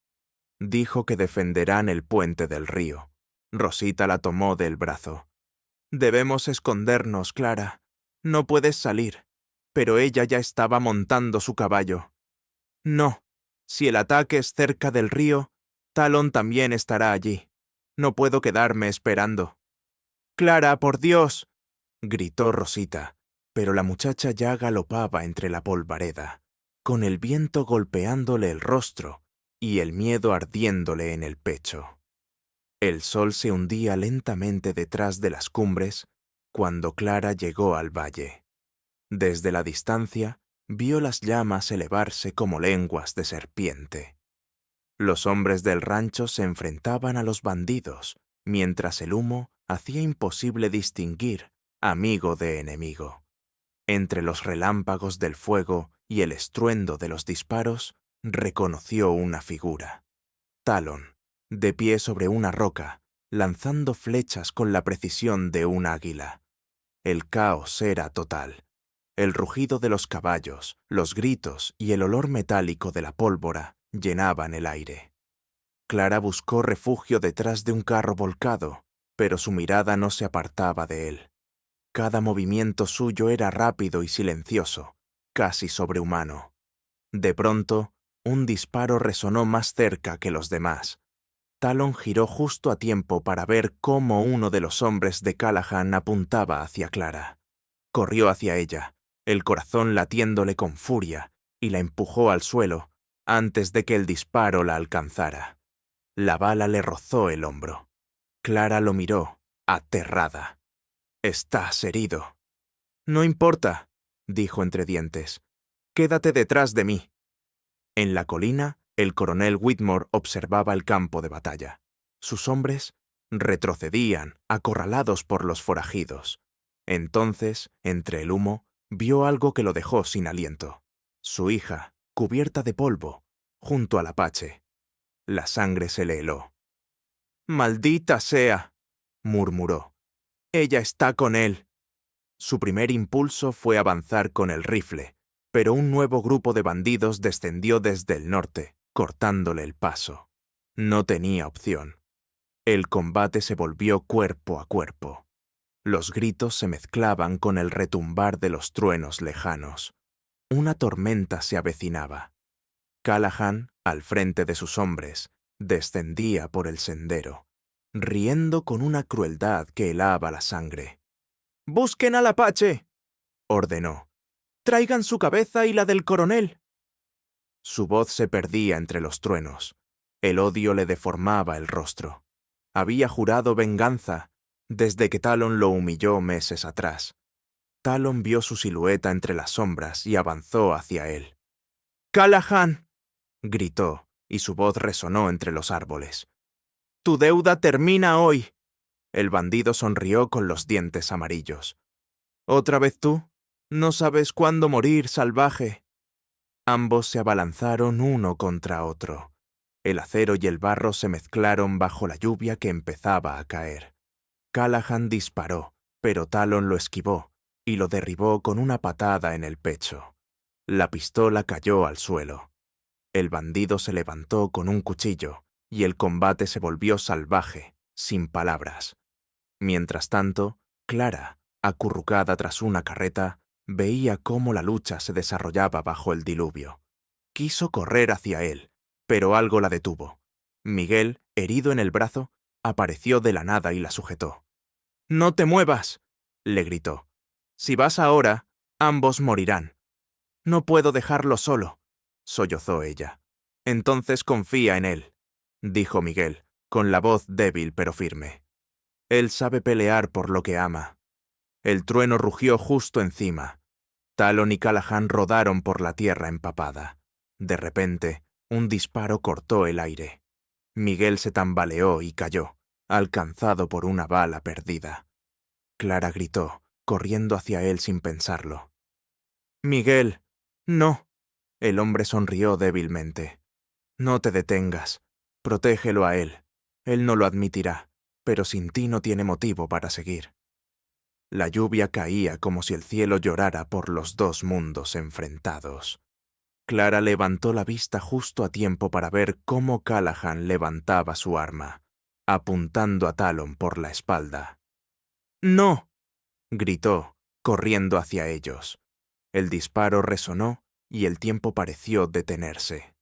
«Dijo que defenderán el puente del río». Rosita la tomó del brazo. «Debemos escondernos, Clara. No puedes salir». Pero ella ya estaba montando su caballo. «No, si el ataque es cerca del río, Talon también estará allí. No puedo quedarme esperando». «Clara, por Dios», gritó Rosita, pero la muchacha ya galopaba entre la polvareda, con el viento golpeándole el rostro y el miedo ardiéndole en el pecho. El sol se hundía lentamente detrás de las cumbres cuando Clara llegó al valle. Desde la distancia, vio las llamas elevarse como lenguas de serpiente. Los hombres del rancho se enfrentaban a los bandidos, mientras el humo hacía imposible distinguir amigo de enemigo. Entre los relámpagos del fuego y el estruendo de los disparos, reconoció una figura. Talon, de pie sobre una roca, lanzando flechas con la precisión de un águila. El caos era total. El rugido de los caballos, los gritos y el olor metálico de la pólvora llenaban el aire. Clara buscó refugio detrás de un carro volcado, pero su mirada no se apartaba de él. Cada movimiento suyo era rápido y silencioso, casi sobrehumano. De pronto, un disparo resonó más cerca que los demás. Talon giró justo a tiempo para ver cómo uno de los hombres de Callahan apuntaba hacia Clara. Corrió hacia ella, el corazón latiéndole con furia, y la empujó al suelo antes de que el disparo la alcanzara. La bala le rozó el hombro. Clara lo miró, aterrada. «Estás herido». «No importa», dijo entre dientes. «Quédate detrás de mí». En la colina, el coronel Whitmore observaba el campo de batalla. Sus hombres retrocedían, acorralados por los forajidos. Entonces, entre el humo, vio algo que lo dejó sin aliento. Su hija, cubierta de polvo, junto al apache. La sangre se le heló. «¡Maldita sea!», murmuró. «Ella está con él». Su primer impulso fue avanzar con el rifle, pero un nuevo grupo de bandidos descendió desde el norte, cortándole el paso. No tenía opción. El combate se volvió cuerpo a cuerpo. Los gritos se mezclaban con el retumbar de los truenos lejanos. Una tormenta se avecinaba. Callahan, al frente de sus hombres, descendía por el sendero, riendo con una crueldad que helaba la sangre. «¡Busquen al apache!», ordenó. «¡Traigan su cabeza y la del coronel!». Su voz se perdía entre los truenos. El odio le deformaba el rostro. Había jurado venganza desde que Talon lo humilló meses atrás. Talon vio su silueta entre las sombras y avanzó hacia él. «¡Callahan!», gritó, y su voz resonó entre los árboles. «Tu deuda termina hoy». El bandido sonrió con los dientes amarillos. «¿Otra vez tú? No sabes cuándo morir, salvaje». Ambos se abalanzaron uno contra otro. El acero y el barro se mezclaron bajo la lluvia que empezaba a caer. Callahan disparó, pero Talon lo esquivó y lo derribó con una patada en el pecho. La pistola cayó al suelo. El bandido se levantó con un cuchillo y el combate se volvió salvaje, sin palabras. Mientras tanto, Clara, acurrucada tras una carreta, veía cómo la lucha se desarrollaba bajo el diluvio. Quiso correr hacia él, pero algo la detuvo. Miguel, herido en el brazo, apareció de la nada y la sujetó. «¡No te muevas!», le gritó. «Si vas ahora, ambos morirán». «No puedo dejarlo solo», sollozó ella. «Entonces confía en él», dijo Miguel, con la voz débil pero firme. «Él sabe pelear por lo que ama». El trueno rugió justo encima. Talon y Callahan rodaron por la tierra empapada. De repente, un disparo cortó el aire. Miguel se tambaleó y cayó, alcanzado por una bala perdida. Clara gritó, corriendo hacia él sin pensarlo. «Miguel, no». El hombre sonrió débilmente. «No te detengas. Protégelo a él. Él no lo admitirá, pero sin ti no tiene motivo para seguir». La lluvia caía como si el cielo llorara por los dos mundos enfrentados. Clara levantó la vista justo a tiempo para ver cómo Callahan levantaba su arma, apuntando a Talon por la espalda. «¡No!», gritó, corriendo hacia ellos. El disparo resonó y el tiempo pareció detenerse.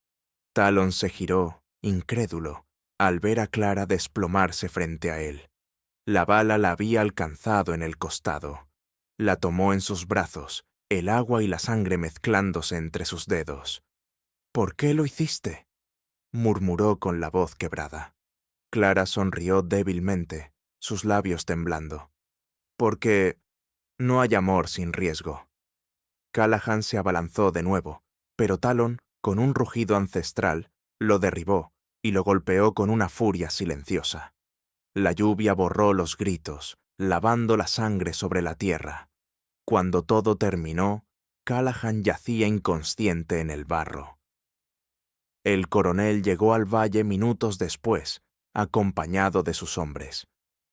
Talon se giró, incrédulo, al ver a Clara desplomarse frente a él. La bala la había alcanzado en el costado. La tomó en sus brazos, el agua y la sangre mezclándose entre sus dedos. «¿Por qué lo hiciste?», murmuró con la voz quebrada. Clara sonrió débilmente, sus labios temblando. «Porque no hay amor sin riesgo». Callahan se abalanzó de nuevo, pero Talon, con un rugido ancestral, lo derribó y lo golpeó con una furia silenciosa. La lluvia borró los gritos, lavando la sangre sobre la tierra. Cuando todo terminó, Callahan yacía inconsciente en el barro. El coronel llegó al valle minutos después, acompañado de sus hombres.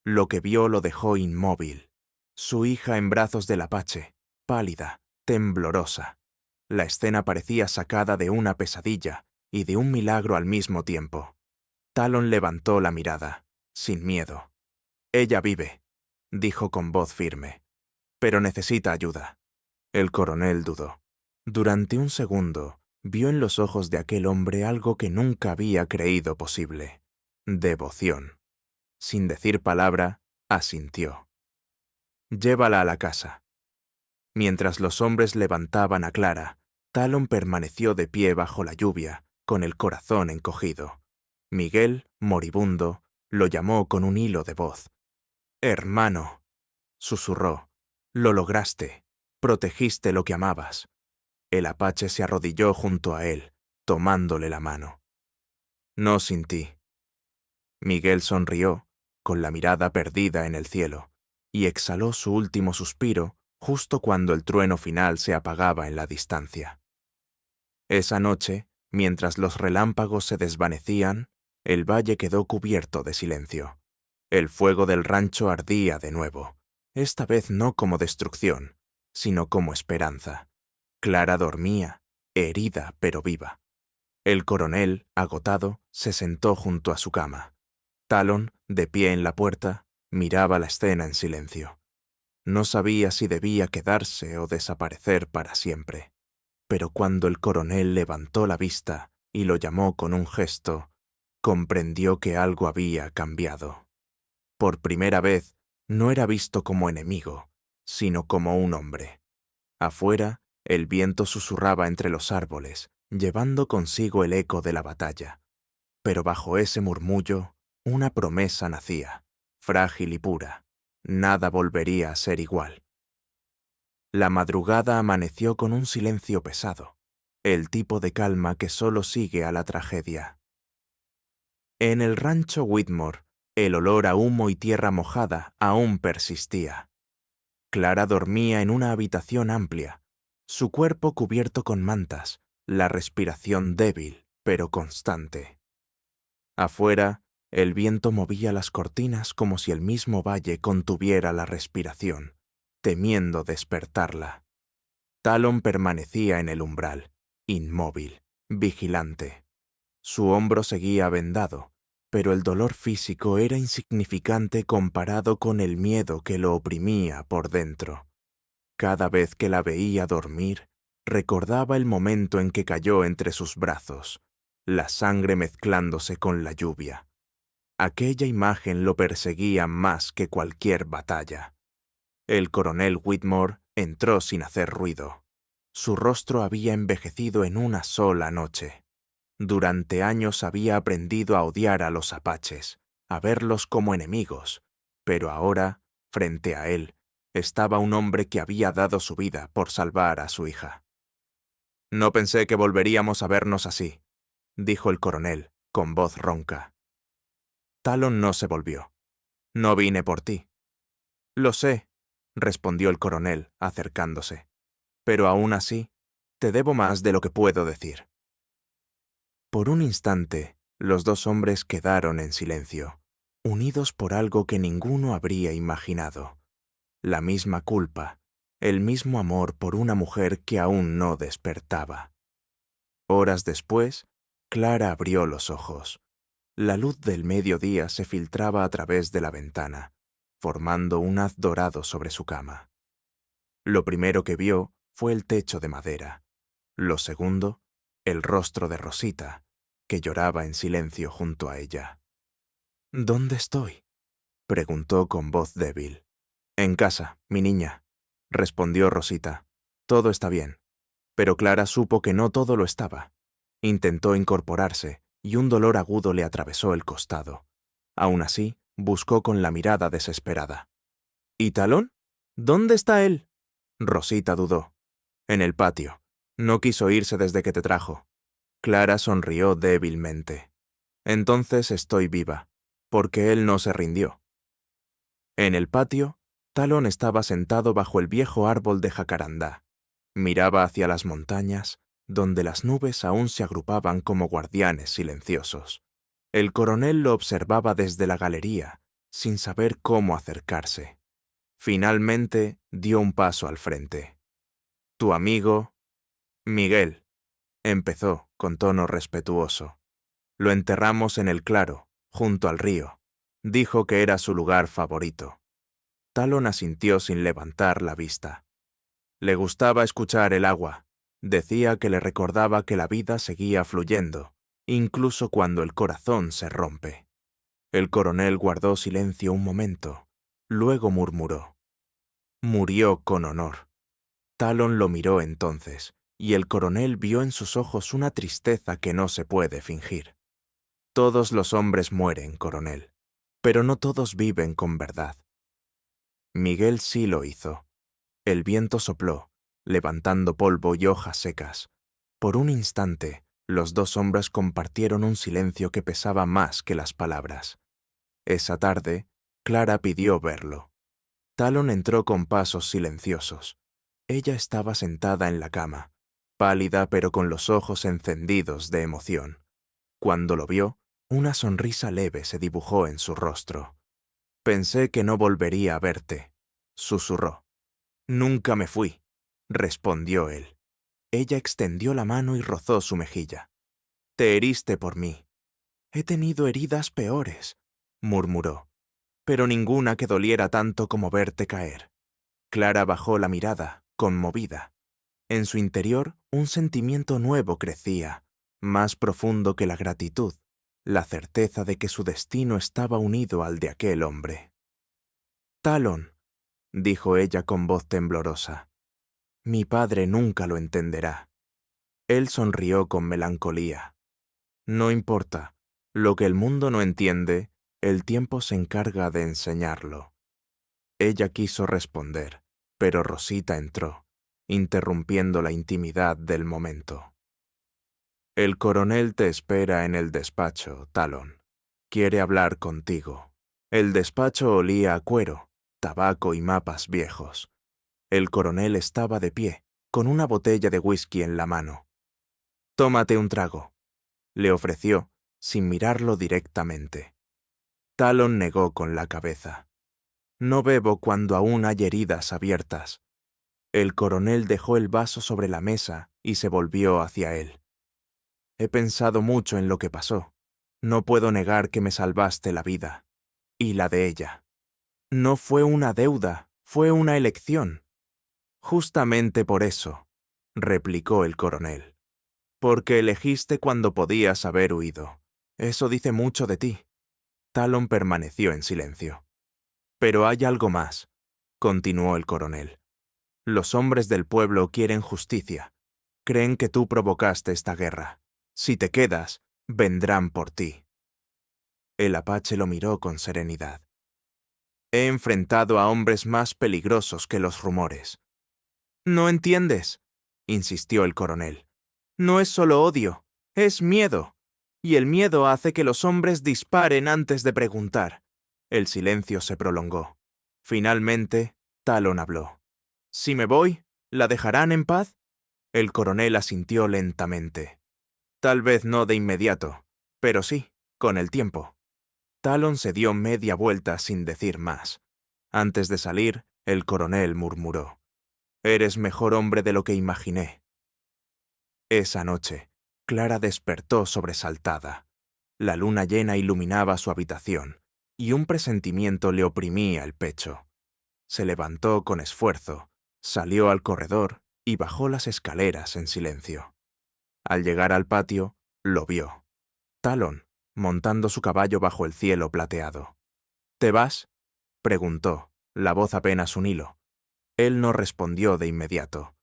Lo que vio lo dejó inmóvil. Su hija en brazos del apache, pálida, temblorosa. La escena parecía sacada de una pesadilla y de un milagro al mismo tiempo. Talon levantó la mirada, sin miedo. «Ella vive», dijo con voz firme, «pero necesita ayuda». El coronel dudó. Durante un segundo, vio en los ojos de aquel hombre algo que nunca había creído posible: devoción. Sin decir palabra, asintió. «Llévala a la casa». Mientras los hombres levantaban a Clara, Talon permaneció de pie bajo la lluvia, con el corazón encogido. Miguel, moribundo, lo llamó con un hilo de voz. «Hermano», susurró, «lo lograste. Protegiste lo que amabas». El apache se arrodilló junto a él, tomándole la mano. «No sin ti». Miguel sonrió, con la mirada perdida en el cielo, y exhaló su último suspiro justo cuando el trueno final se apagaba en la distancia. Esa noche, mientras los relámpagos se desvanecían, el valle quedó cubierto de silencio. El fuego del rancho ardía de nuevo, esta vez no como destrucción, sino como esperanza. Clara dormía, herida pero viva. El coronel, agotado, se sentó junto a su cama. Talon, de pie en la puerta, miraba la escena en silencio. No sabía si debía quedarse o desaparecer para siempre. Pero cuando el coronel levantó la vista y lo llamó con un gesto, comprendió que algo había cambiado. Por primera vez, no era visto como enemigo, sino como un hombre. Afuera, el viento susurraba entre los árboles, llevando consigo el eco de la batalla. Pero bajo ese murmullo, una promesa nacía, frágil y pura. Nada volvería a ser igual. La madrugada amaneció con un silencio pesado, el tipo de calma que solo sigue a la tragedia. En el rancho Whitmore, el olor a humo y tierra mojada aún persistía. Clara dormía en una habitación amplia, su cuerpo cubierto con mantas, la respiración débil pero constante. Afuera, el viento movía las cortinas como si el mismo valle contuviera la respiración, temiendo despertarla. Talon permanecía en el umbral, inmóvil, vigilante. Su hombro seguía vendado, pero el dolor físico era insignificante comparado con el miedo que lo oprimía por dentro. Cada vez que la veía dormir, recordaba el momento en que cayó entre sus brazos, la sangre mezclándose con la lluvia. Aquella imagen lo perseguía más que cualquier batalla. El coronel Whitmore entró sin hacer ruido. Su rostro había envejecido en una sola noche. Durante años había aprendido a odiar a los apaches, a verlos como enemigos, pero ahora, frente a él, estaba un hombre que había dado su vida por salvar a su hija. «No pensé que volveríamos a vernos así», dijo el coronel, con voz ronca. Talon no se volvió. «No vine por ti». «Lo sé», respondió el coronel, acercándose. «Pero aún así, te debo más de lo que puedo decir». Por un instante, los dos hombres quedaron en silencio, unidos por algo que ninguno habría imaginado. La misma culpa, el mismo amor por una mujer que aún no despertaba. Horas después, Clara abrió los ojos. La luz del mediodía se filtraba a través de la ventana, formando un haz dorado sobre su cama. Lo primero que vio fue el techo de madera. Lo segundo, el rostro de Rosita, que lloraba en silencio junto a ella. «¿Dónde estoy?», preguntó con voz débil. «En casa, mi niña», respondió Rosita. «Todo está bien». Pero Clara supo que no todo lo estaba. Intentó incorporarse, y un dolor agudo le atravesó el costado. Aún así, buscó con la mirada desesperada. «¿Y Talon? ¿Dónde está él?». Rosita dudó. «En el patio. No quiso irse desde que te trajo». Clara sonrió débilmente. «Entonces estoy viva, porque él no se rindió». En el patio, Talon estaba sentado bajo el viejo árbol de jacarandá. Miraba hacia las montañas, donde las nubes aún se agrupaban como guardianes silenciosos. El coronel lo observaba desde la galería, sin saber cómo acercarse. Finalmente dio un paso al frente. «Tu amigo, Miguel», empezó con tono respetuoso. «Lo enterramos en el claro, junto al río. Dijo que era su lugar favorito». Talon asintió sin levantar la vista. Le gustaba escuchar el agua. Decía que le recordaba que la vida seguía fluyendo, incluso cuando el corazón se rompe. El coronel guardó silencio un momento. Luego murmuró: «Murió con honor». Talon lo miró entonces, y el coronel vio en sus ojos una tristeza que no se puede fingir. «Todos los hombres mueren, coronel, pero no todos viven con verdad». Miguel sí lo hizo. El viento sopló, levantando polvo y hojas secas. Por un instante, los dos hombres compartieron un silencio que pesaba más que las palabras. Esa tarde, Clara pidió verlo. Talon entró con pasos silenciosos. Ella estaba sentada en la cama, pálida pero con los ojos encendidos de emoción. Cuando lo vio, una sonrisa leve se dibujó en su rostro. «Pensé que no volvería a verte», susurró. «Nunca me fui», respondió él. Ella extendió la mano y rozó su mejilla. «Te heriste por mí». «He tenido heridas peores», murmuró, «pero ninguna que doliera tanto como verte caer». Clara bajó la mirada, conmovida. En su interior, un sentimiento nuevo crecía, más profundo que la gratitud, la certeza de que su destino estaba unido al de aquel hombre. «Talon», dijo ella con voz temblorosa, «mi padre nunca lo entenderá». Él sonrió con melancolía. «No importa, lo que el mundo no entiende, el tiempo se encarga de enseñarlo». Ella quiso responder, pero Rosita entró, interrumpiendo la intimidad del momento. «El coronel te espera en el despacho, Talon. Quiere hablar contigo». El despacho olía a cuero, tabaco y mapas viejos. El coronel estaba de pie, con una botella de whisky en la mano. «Tómate un trago», le ofreció, sin mirarlo directamente. Talon negó con la cabeza. «No bebo cuando aún hay heridas abiertas». El coronel dejó el vaso sobre la mesa y se volvió hacia él. «He pensado mucho en lo que pasó. No puedo negar que me salvaste la vida. Y la de ella. No fue una deuda, fue una elección». «Justamente por eso», replicó el coronel. «Porque elegiste cuando podías haber huido. Eso dice mucho de ti». Talon permaneció en silencio. «Pero hay algo más», continuó el coronel. «Los hombres del pueblo quieren justicia. Creen que tú provocaste esta guerra. Si te quedas, vendrán por ti». El apache lo miró con serenidad. «He enfrentado a hombres más peligrosos que los rumores». «No entiendes», insistió el coronel. «No es solo odio, es miedo. Y el miedo hace que los hombres disparen antes de preguntar». El silencio se prolongó. Finalmente, Talon habló. «Si me voy, ¿la dejarán en paz?» El coronel asintió lentamente. «Tal vez no de inmediato, pero sí, con el tiempo». Talon se dio media vuelta sin decir más. Antes de salir, el coronel murmuró: «Eres mejor hombre de lo que imaginé». Esa noche, Clara despertó sobresaltada. La luna llena iluminaba su habitación, y un presentimiento le oprimía el pecho. Se levantó con esfuerzo, salió al corredor y bajó las escaleras en silencio. Al llegar al patio, lo vio. Talon, montando su caballo bajo el cielo plateado. «¿Te vas?», preguntó, la voz apenas un hilo. Él no respondió de inmediato.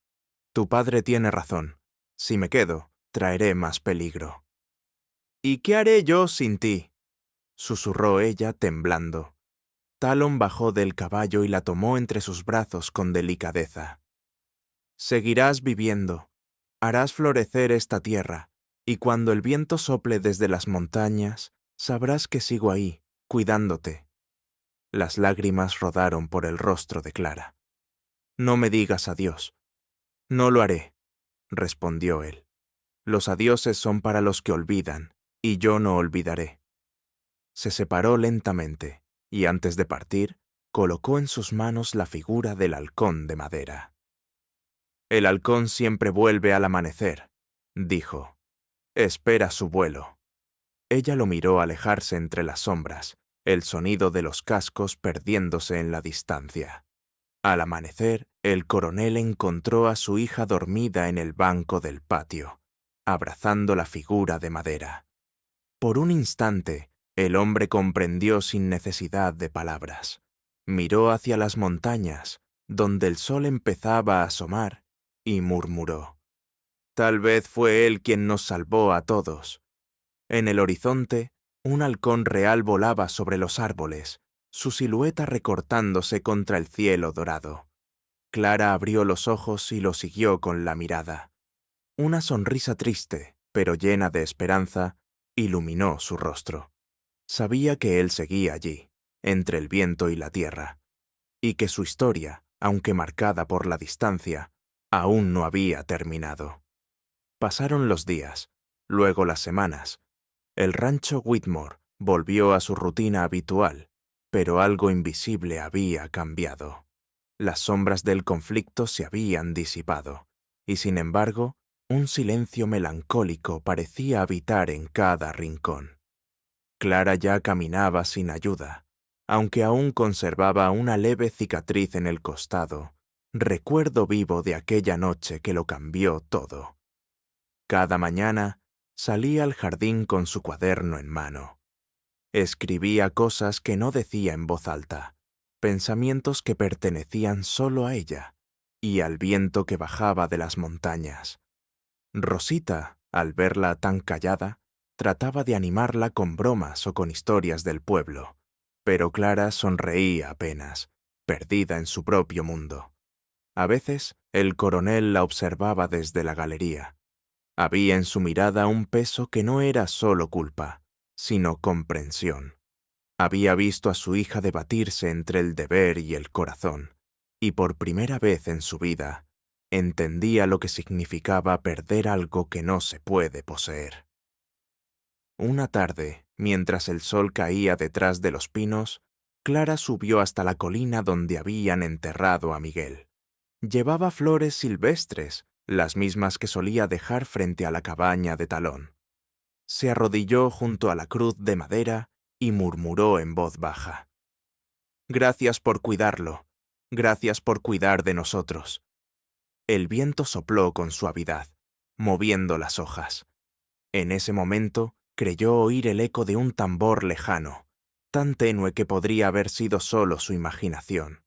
«Tu padre tiene razón. Si me quedo, traeré más peligro». «¿Y qué haré yo sin ti?», susurró ella temblando. Talon bajó del caballo y la tomó entre sus brazos con delicadeza. «Seguirás viviendo, harás florecer esta tierra, y cuando el viento sople desde las montañas, sabrás que sigo ahí, cuidándote». Las lágrimas rodaron por el rostro de Clara. «No me digas adiós». «No lo haré», respondió él. «Los adioses son para los que olvidan, y yo no olvidaré». Se separó lentamente, y antes de partir, colocó en sus manos la figura del halcón de madera. «El halcón siempre vuelve al amanecer», dijo. «Espera su vuelo». Ella lo miró alejarse entre las sombras, el sonido de los cascos perdiéndose en la distancia. Al amanecer, el coronel encontró a su hija dormida en el banco del patio, abrazando la figura de madera. Por un instante, el hombre comprendió sin necesidad de palabras. Miró hacia las montañas, donde el sol empezaba a asomar, y murmuró: «Tal vez fue él quien nos salvó a todos». En el horizonte, un halcón real volaba sobre los árboles, su silueta recortándose contra el cielo dorado. Clara abrió los ojos y lo siguió con la mirada. Una sonrisa triste, pero llena de esperanza, iluminó su rostro. Sabía que él seguía allí, entre el viento y la tierra, y que su historia, aunque marcada por la distancia, aún no había terminado. Pasaron los días, luego las semanas. El rancho Whitmore volvió a su rutina habitual, pero algo invisible había cambiado. Las sombras del conflicto se habían disipado, y sin embargo, un silencio melancólico parecía habitar en cada rincón. Clara ya caminaba sin ayuda, aunque aún conservaba una leve cicatriz en el costado, recuerdo vivo de aquella noche que lo cambió todo. Cada mañana salía al jardín con su cuaderno en mano. Escribía cosas que no decía en voz alta, pensamientos que pertenecían solo a ella y al viento que bajaba de las montañas. Rosita, al verla tan callada, trataba de animarla con bromas o con historias del pueblo, pero Clara sonreía apenas, perdida en su propio mundo. A veces, el coronel la observaba desde la galería. Había en su mirada un peso que no era solo culpa, sino comprensión. Había visto a su hija debatirse entre el deber y el corazón, y por primera vez en su vida, entendía lo que significaba perder algo que no se puede poseer. Una tarde, mientras el sol caía detrás de los pinos, Clara subió hasta la colina donde habían enterrado a Miguel. Llevaba flores silvestres, las mismas que solía dejar frente a la cabaña de Talón. Se arrodilló junto a la cruz de madera y murmuró en voz baja: «Gracias por cuidarlo, gracias por cuidar de nosotros». El viento sopló con suavidad, moviendo las hojas. En ese momento creyó oír el eco de un tambor lejano, tan tenue que podría haber sido solo su imaginación.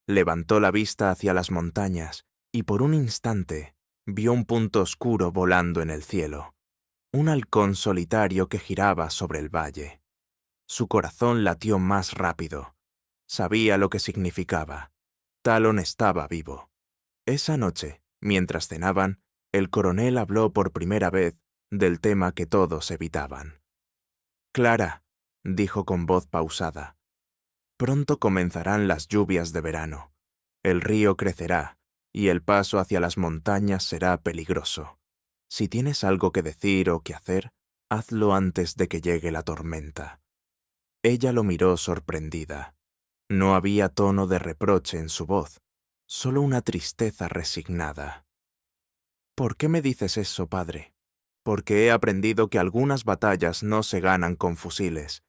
Levantó la vista hacia las montañas y por un instante vio un punto oscuro volando en el cielo, un halcón solitario que giraba sobre el valle. Su corazón latió más rápido. Sabía lo que significaba. Talon estaba vivo. Esa noche, mientras cenaban, el coronel habló por primera vez del tema que todos evitaban. «Clara», dijo con voz pausada, «pronto comenzarán las lluvias de verano. El río crecerá, y el paso hacia las montañas será peligroso. Si tienes algo que decir o que hacer, hazlo antes de que llegue la tormenta». Ella lo miró sorprendida. No había tono de reproche en su voz, solo una tristeza resignada. «¿Por qué me dices eso, padre?» «Porque he aprendido que algunas batallas no se ganan con fusiles,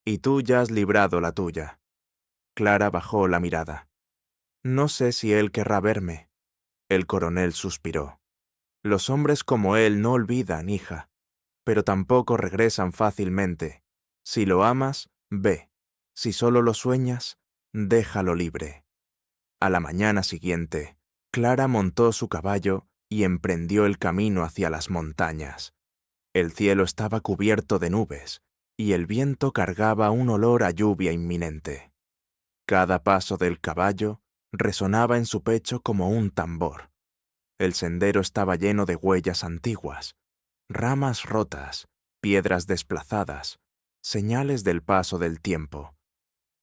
y tú ya has librado la tuya». Clara bajó la mirada. «No sé si él querrá verme». El coronel suspiró. «Los hombres como él no olvidan, hija, pero tampoco regresan fácilmente. Si lo amas, ve. Si solo lo sueñas, déjalo libre». A la mañana siguiente, Clara montó su caballo y emprendió el camino hacia las montañas. El cielo estaba cubierto de nubes, y el viento cargaba un olor a lluvia inminente. Cada paso del caballo resonaba en su pecho como un tambor. El sendero estaba lleno de huellas antiguas, ramas rotas, piedras desplazadas, señales del paso del tiempo.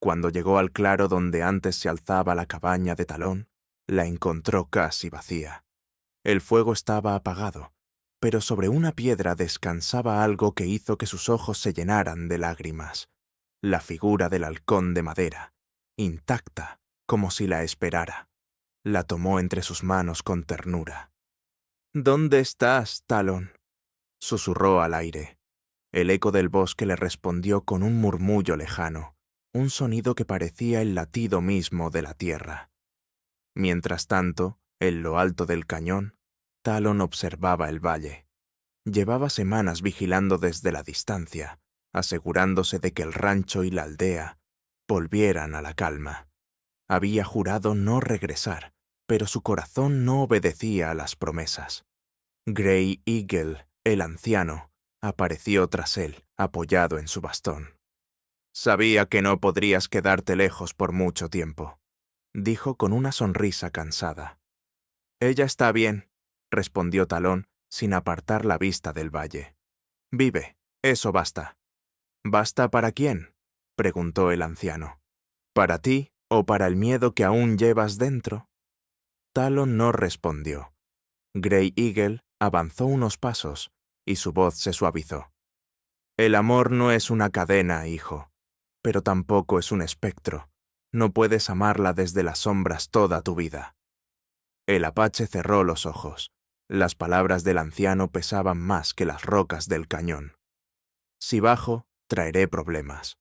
Cuando llegó al claro donde antes se alzaba la cabaña de Talón, la encontró casi vacía. El fuego estaba apagado, pero sobre una piedra descansaba algo que hizo que sus ojos se llenaran de lágrimas. La figura del halcón de madera, intacta, como si la esperara. La tomó entre sus manos con ternura. «¿Dónde estás, Talón?», susurró al aire. El eco del bosque le respondió con un murmullo lejano, un sonido que parecía el latido mismo de la tierra. Mientras tanto, en lo alto del cañón, Talón observaba el valle. Llevaba semanas vigilando desde la distancia, asegurándose de que el rancho y la aldea volvieran a la calma. Había jurado no regresar, pero su corazón no obedecía a las promesas. Grey Eagle, el anciano, apareció tras él, apoyado en su bastón. «Sabía que no podrías quedarte lejos por mucho tiempo», dijo con una sonrisa cansada. «Ella está bien», respondió Talón, sin apartar la vista del valle. «Vive, eso basta». «¿Basta para quién?», preguntó el anciano. «¿Para ti o para el miedo que aún llevas dentro?». Talón no respondió. Grey Eagle avanzó unos pasos y su voz se suavizó. «El amor no es una cadena, hijo, pero tampoco es un espectro. No puedes amarla desde las sombras toda tu vida». El apache cerró los ojos. Las palabras del anciano pesaban más que las rocas del cañón. «Si bajo, traeré problemas.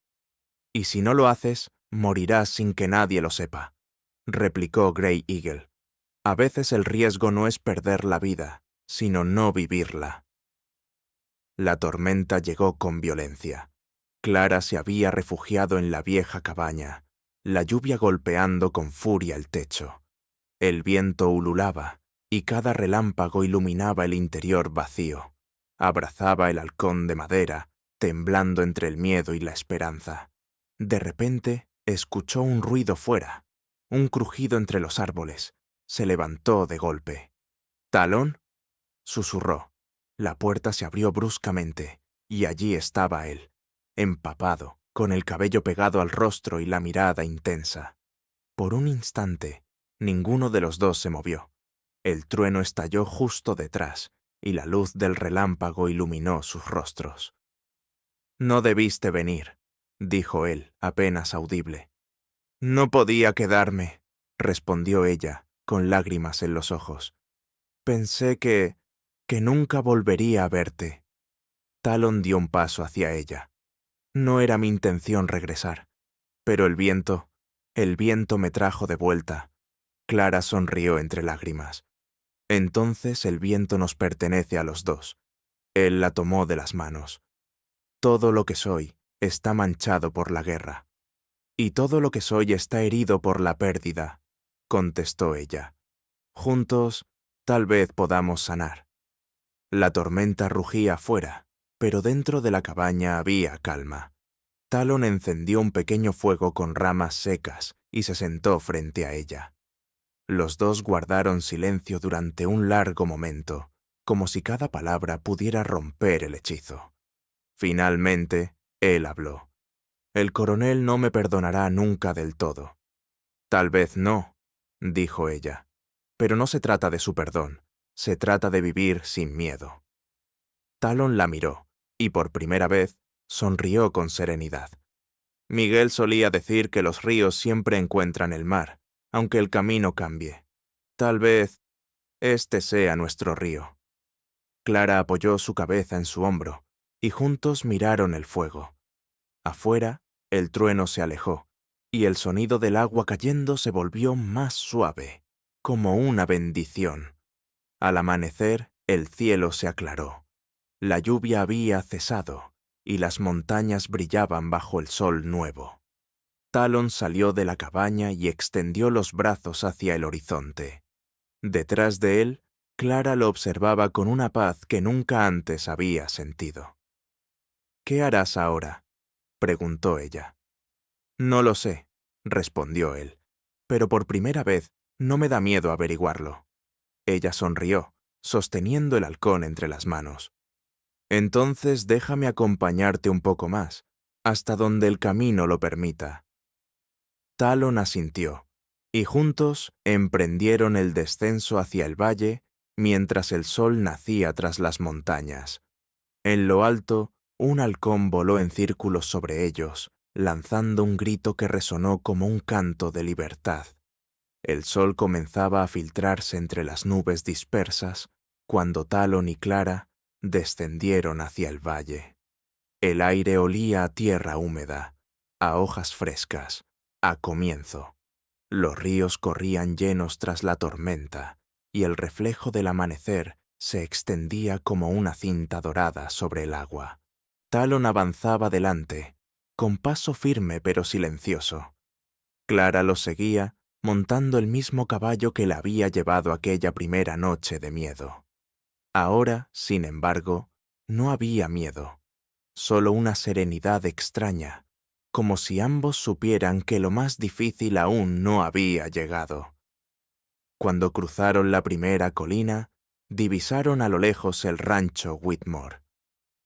Y si no lo haces, morirás sin que nadie lo sepa», replicó Grey Eagle. «A veces el riesgo no es perder la vida, sino no vivirla». La tormenta llegó con violencia. Clara se había refugiado en la vieja cabaña, la lluvia golpeando con furia el techo. El viento ululaba, y cada relámpago iluminaba el interior vacío. Abrazaba el halcón de madera, temblando entre el miedo y la esperanza. De repente, escuchó un ruido fuera, un crujido entre los árboles. Se levantó de golpe. «¿Talón?», susurró. La puerta se abrió bruscamente, y allí estaba él, empapado, con el cabello pegado al rostro y la mirada intensa. Por un instante, ninguno de los dos se movió. El trueno estalló justo detrás, y la luz del relámpago iluminó sus rostros. «No debiste venir», dijo él, apenas audible. «No podía quedarme», respondió ella, con lágrimas en los ojos. «Pensé que nunca volvería a verte». Talón dio un paso hacia ella. «No era mi intención regresar, pero el viento me trajo de vuelta». Clara sonrió entre lágrimas. «Entonces el viento nos pertenece a los dos». Él la tomó de las manos. «Todo lo que soy está manchado por la guerra. Y todo lo que soy está herido por la pérdida», contestó ella. «Juntos, tal vez podamos sanar». La tormenta rugía afuera, pero dentro de la cabaña había calma. Talón encendió un pequeño fuego con ramas secas y se sentó frente a ella. Los dos guardaron silencio durante un largo momento, como si cada palabra pudiera romper el hechizo. Finalmente, él habló. «El coronel no me perdonará nunca del todo». «Tal vez no», dijo ella, «pero no se trata de su perdón, se trata de vivir sin miedo». Talón la miró, y por primera vez sonrió con serenidad. «Miguel solía decir que los ríos siempre encuentran el mar, aunque el camino cambie. Tal vez este sea nuestro río». Clara apoyó su cabeza en su hombro, y juntos miraron el fuego. Afuera, el trueno se alejó, y el sonido del agua cayendo se volvió más suave, como una bendición. Al amanecer, el cielo se aclaró. La lluvia había cesado, y las montañas brillaban bajo el sol nuevo. Talón salió de la cabaña y extendió los brazos hacia el horizonte. Detrás de él, Clara lo observaba con una paz que nunca antes había sentido. «¿Qué harás ahora?», preguntó ella. «No lo sé», respondió él, «pero por primera vez no me da miedo averiguarlo». Ella sonrió, sosteniendo el halcón entre las manos. «Entonces déjame acompañarte un poco más, hasta donde el camino lo permita». Talon asintió, y juntos emprendieron el descenso hacia el valle mientras el sol nacía tras las montañas. En lo alto, un halcón voló en círculos sobre ellos, lanzando un grito que resonó como un canto de libertad. El sol comenzaba a filtrarse entre las nubes dispersas cuando Talon y Clara descendieron hacia el valle. El aire olía a tierra húmeda, a hojas frescas, a comienzo. Los ríos corrían llenos tras la tormenta, y el reflejo del amanecer se extendía como una cinta dorada sobre el agua. Talon avanzaba delante, con paso firme pero silencioso. Clara lo seguía, montando el mismo caballo que la había llevado aquella primera noche de miedo. Ahora, sin embargo, no había miedo, solo una serenidad extraña, como si ambos supieran que lo más difícil aún no había llegado. Cuando cruzaron la primera colina, divisaron a lo lejos el rancho Whitmore.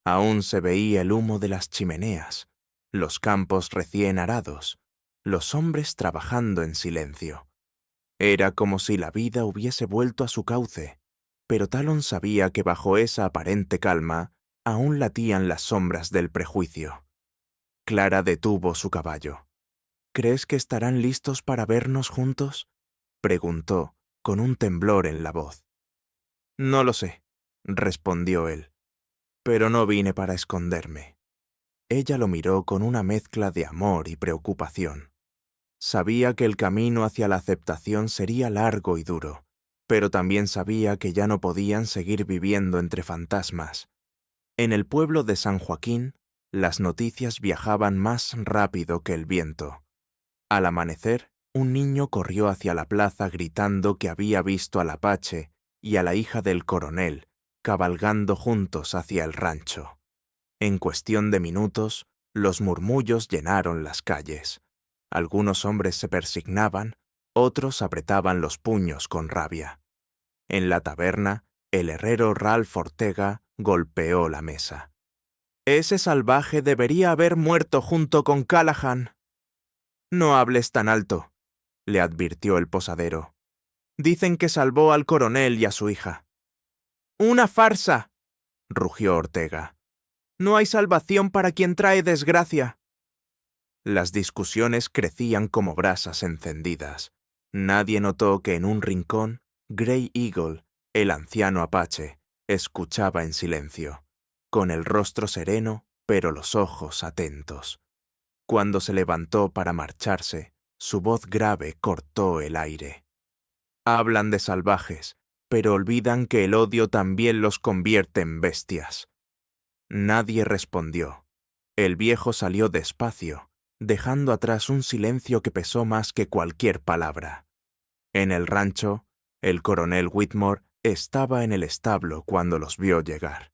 Aún se veía el humo de las chimeneas, los campos recién arados, los hombres trabajando en silencio. Era como si la vida hubiese vuelto a su cauce, pero Talon sabía que bajo esa aparente calma aún latían las sombras del prejuicio. Clara detuvo su caballo. «¿Crees que estarán listos para vernos juntos?», preguntó, con un temblor en la voz. «No lo sé», respondió él, «pero no vine para esconderme». Ella lo miró con una mezcla de amor y preocupación. Sabía que el camino hacia la aceptación sería largo y duro, pero también sabía que ya no podían seguir viviendo entre fantasmas. En el pueblo de San Joaquín, las noticias viajaban más rápido que el viento. Al amanecer, un niño corrió hacia la plaza gritando que había visto al Apache y a la hija del coronel, cabalgando juntos hacia el rancho. En cuestión de minutos, los murmullos llenaron las calles. Algunos hombres se persignaban, otros apretaban los puños con rabia. En la taberna, el herrero Ralph Ortega golpeó la mesa. «Ese salvaje debería haber muerto junto con Callahan». «No hables tan alto», le advirtió el posadero. «Dicen que salvó al coronel y a su hija». «¡Una farsa!», rugió Ortega. «No hay salvación para quien trae desgracia». Las discusiones crecían como brasas encendidas. Nadie notó que en un rincón, Grey Eagle, el anciano apache, escuchaba en silencio, con el rostro sereno, pero los ojos atentos. Cuando se levantó para marcharse, su voz grave cortó el aire. «Hablan de salvajes, pero olvidan que el odio también los convierte en bestias». Nadie respondió. El viejo salió despacio, dejando atrás un silencio que pesó más que cualquier palabra. En el rancho, el coronel Whitmore estaba en el establo cuando los vio llegar.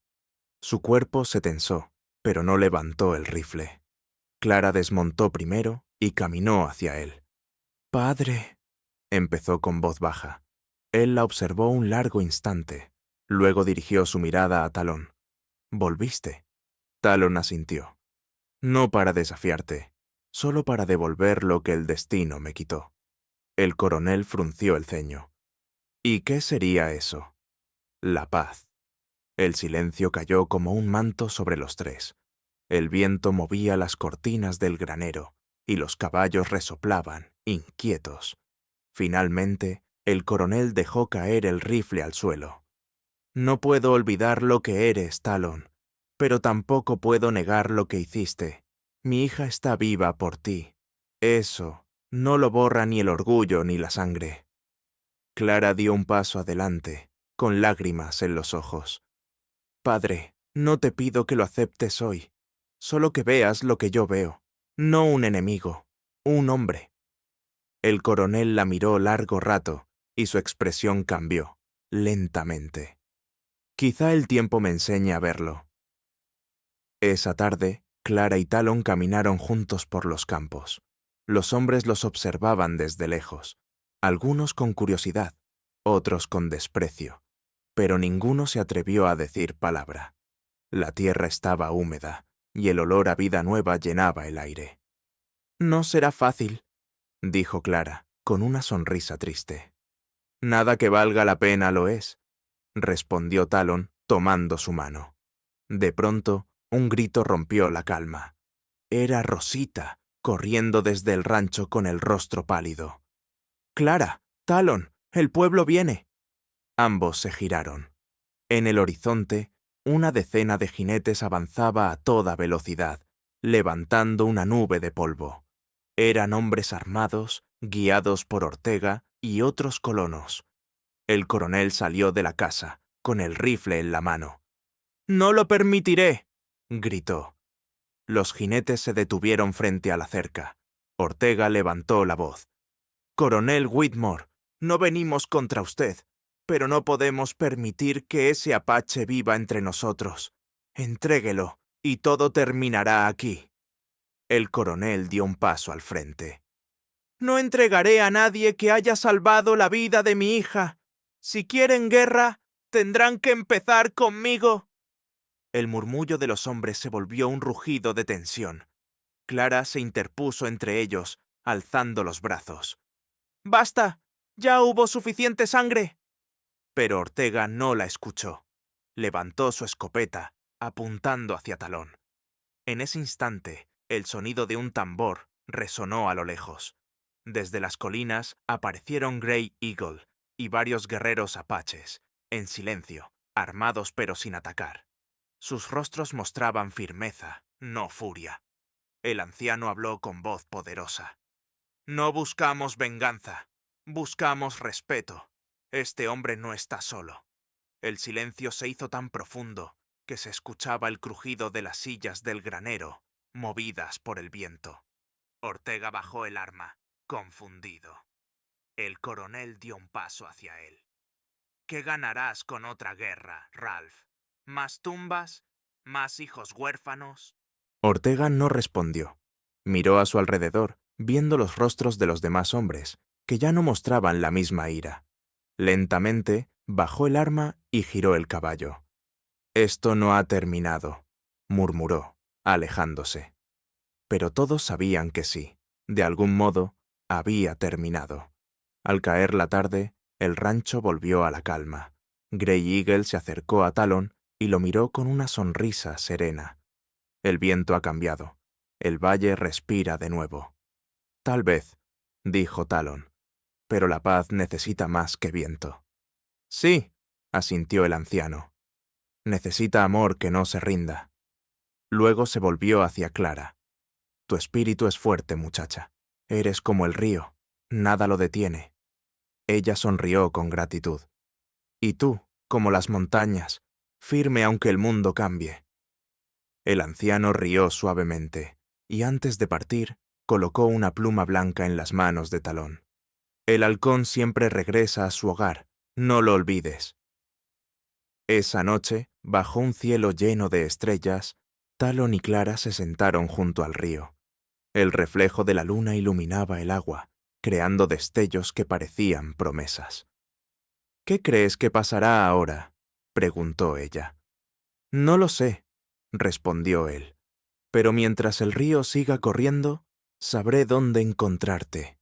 Su cuerpo se tensó, pero no levantó el rifle. Clara desmontó primero y caminó hacia él. «Padre», empezó con voz baja. Él la observó un largo instante. Luego dirigió su mirada a Talon. «¿Volviste?» Talon asintió. «No para desafiarte, solo para devolver lo que el destino me quitó». El coronel frunció el ceño. «¿Y qué sería eso?» «La paz». El silencio cayó como un manto sobre los tres. El viento movía las cortinas del granero, y los caballos resoplaban, inquietos. Finalmente, el coronel dejó caer el rifle al suelo. «No puedo olvidar lo que eres, Talon, pero tampoco puedo negar lo que hiciste. Mi hija está viva por ti. Eso no lo borra ni el orgullo ni la sangre». Clara dio un paso adelante, con lágrimas en los ojos. «Padre, no te pido que lo aceptes hoy, solo que veas lo que yo veo. No un enemigo, un hombre». El coronel la miró largo rato y su expresión cambió, lentamente. «Quizá el tiempo me enseñe a verlo». Esa tarde, Clara y Talon caminaron juntos por los campos. Los hombres los observaban desde lejos, algunos con curiosidad, otros con desprecio, pero ninguno se atrevió a decir palabra. La tierra estaba húmeda y el olor a vida nueva llenaba el aire. «No será fácil», dijo Clara, con una sonrisa triste. Nada que valga la pena lo es, respondió Talon, tomando su mano. De pronto, un grito rompió la calma. Era Rosita, corriendo desde el rancho con el rostro pálido. Clara, Talon, el pueblo viene. Ambos se giraron. En el horizonte, una decena de jinetes avanzaba a toda velocidad, levantando una nube de polvo. Eran hombres armados, guiados por Ortega y otros colonos. El coronel salió de la casa, con el rifle en la mano. «¡No lo permitiré!», gritó. Los jinetes se detuvieron frente a la cerca. Ortega levantó la voz. «Coronel Whitmore, no venimos contra usted, pero no podemos permitir que ese apache viva entre nosotros. Entréguelo, y todo terminará aquí». El coronel dio un paso al frente. «No entregaré a nadie que haya salvado la vida de mi hija. Si quieren guerra, tendrán que empezar conmigo». El murmullo de los hombres se volvió un rugido de tensión. Clara se interpuso entre ellos, alzando los brazos. «¡Basta! ¡Ya hubo suficiente sangre!». Pero Ortega no la escuchó. Levantó su escopeta, apuntando hacia Talón. En ese instante, el sonido de un tambor resonó a lo lejos. Desde las colinas aparecieron Grey Eagle y varios guerreros apaches, en silencio, armados pero sin atacar. Sus rostros mostraban firmeza, no furia. El anciano habló con voz poderosa. «No buscamos venganza, buscamos respeto. Este hombre no está solo». El silencio se hizo tan profundo que se escuchaba el crujido de las sillas del granero, movidas por el viento. Ortega bajó el arma, confundido. El coronel dio un paso hacia él. «¿Qué ganarás con otra guerra, Ralph? ¿Más tumbas? ¿Más hijos huérfanos?». Ortega no respondió. Miró a su alrededor, viendo los rostros de los demás hombres, que ya no mostraban la misma ira. Lentamente, bajó el arma y giró el caballo. «Esto no ha terminado», murmuró, alejándose. Pero todos sabían que sí, de algún modo, había terminado. Al caer la tarde, el rancho volvió a la calma. Grey Eagle se acercó a Talon y lo miró con una sonrisa serena. «El viento ha cambiado. El valle respira de nuevo». «Tal vez», dijo Talon, «pero la paz necesita más que viento». «Sí», asintió el anciano. «Necesita amor que no se rinda». Luego se volvió hacia Clara. «Tu espíritu es fuerte, muchacha. Eres como el río. Nada lo detiene». Ella sonrió con gratitud. «Y tú, como las montañas, firme aunque el mundo cambie». El anciano rió suavemente, y antes de partir, colocó una pluma blanca en las manos de Talón. «El halcón siempre regresa a su hogar, no lo olvides». Esa noche, bajo un cielo lleno de estrellas, Talon y Clara se sentaron junto al río. El reflejo de la luna iluminaba el agua, creando destellos que parecían promesas. «¿Qué crees que pasará ahora?», preguntó ella. «No lo sé», respondió él, «pero mientras el río siga corriendo, sabré dónde encontrarte».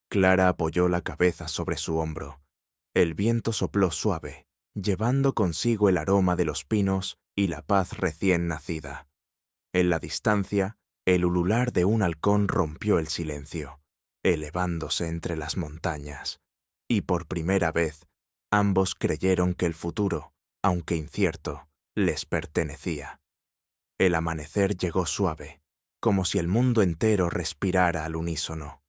Clara apoyó la cabeza sobre su hombro. El viento sopló suave, llevando consigo el aroma de los pinos y la paz recién nacida. En la distancia, el ulular de un halcón rompió el silencio, elevándose entre las montañas, y por primera vez, ambos creyeron que el futuro, aunque incierto, les pertenecía. El amanecer llegó suave, como si el mundo entero respirara al unísono.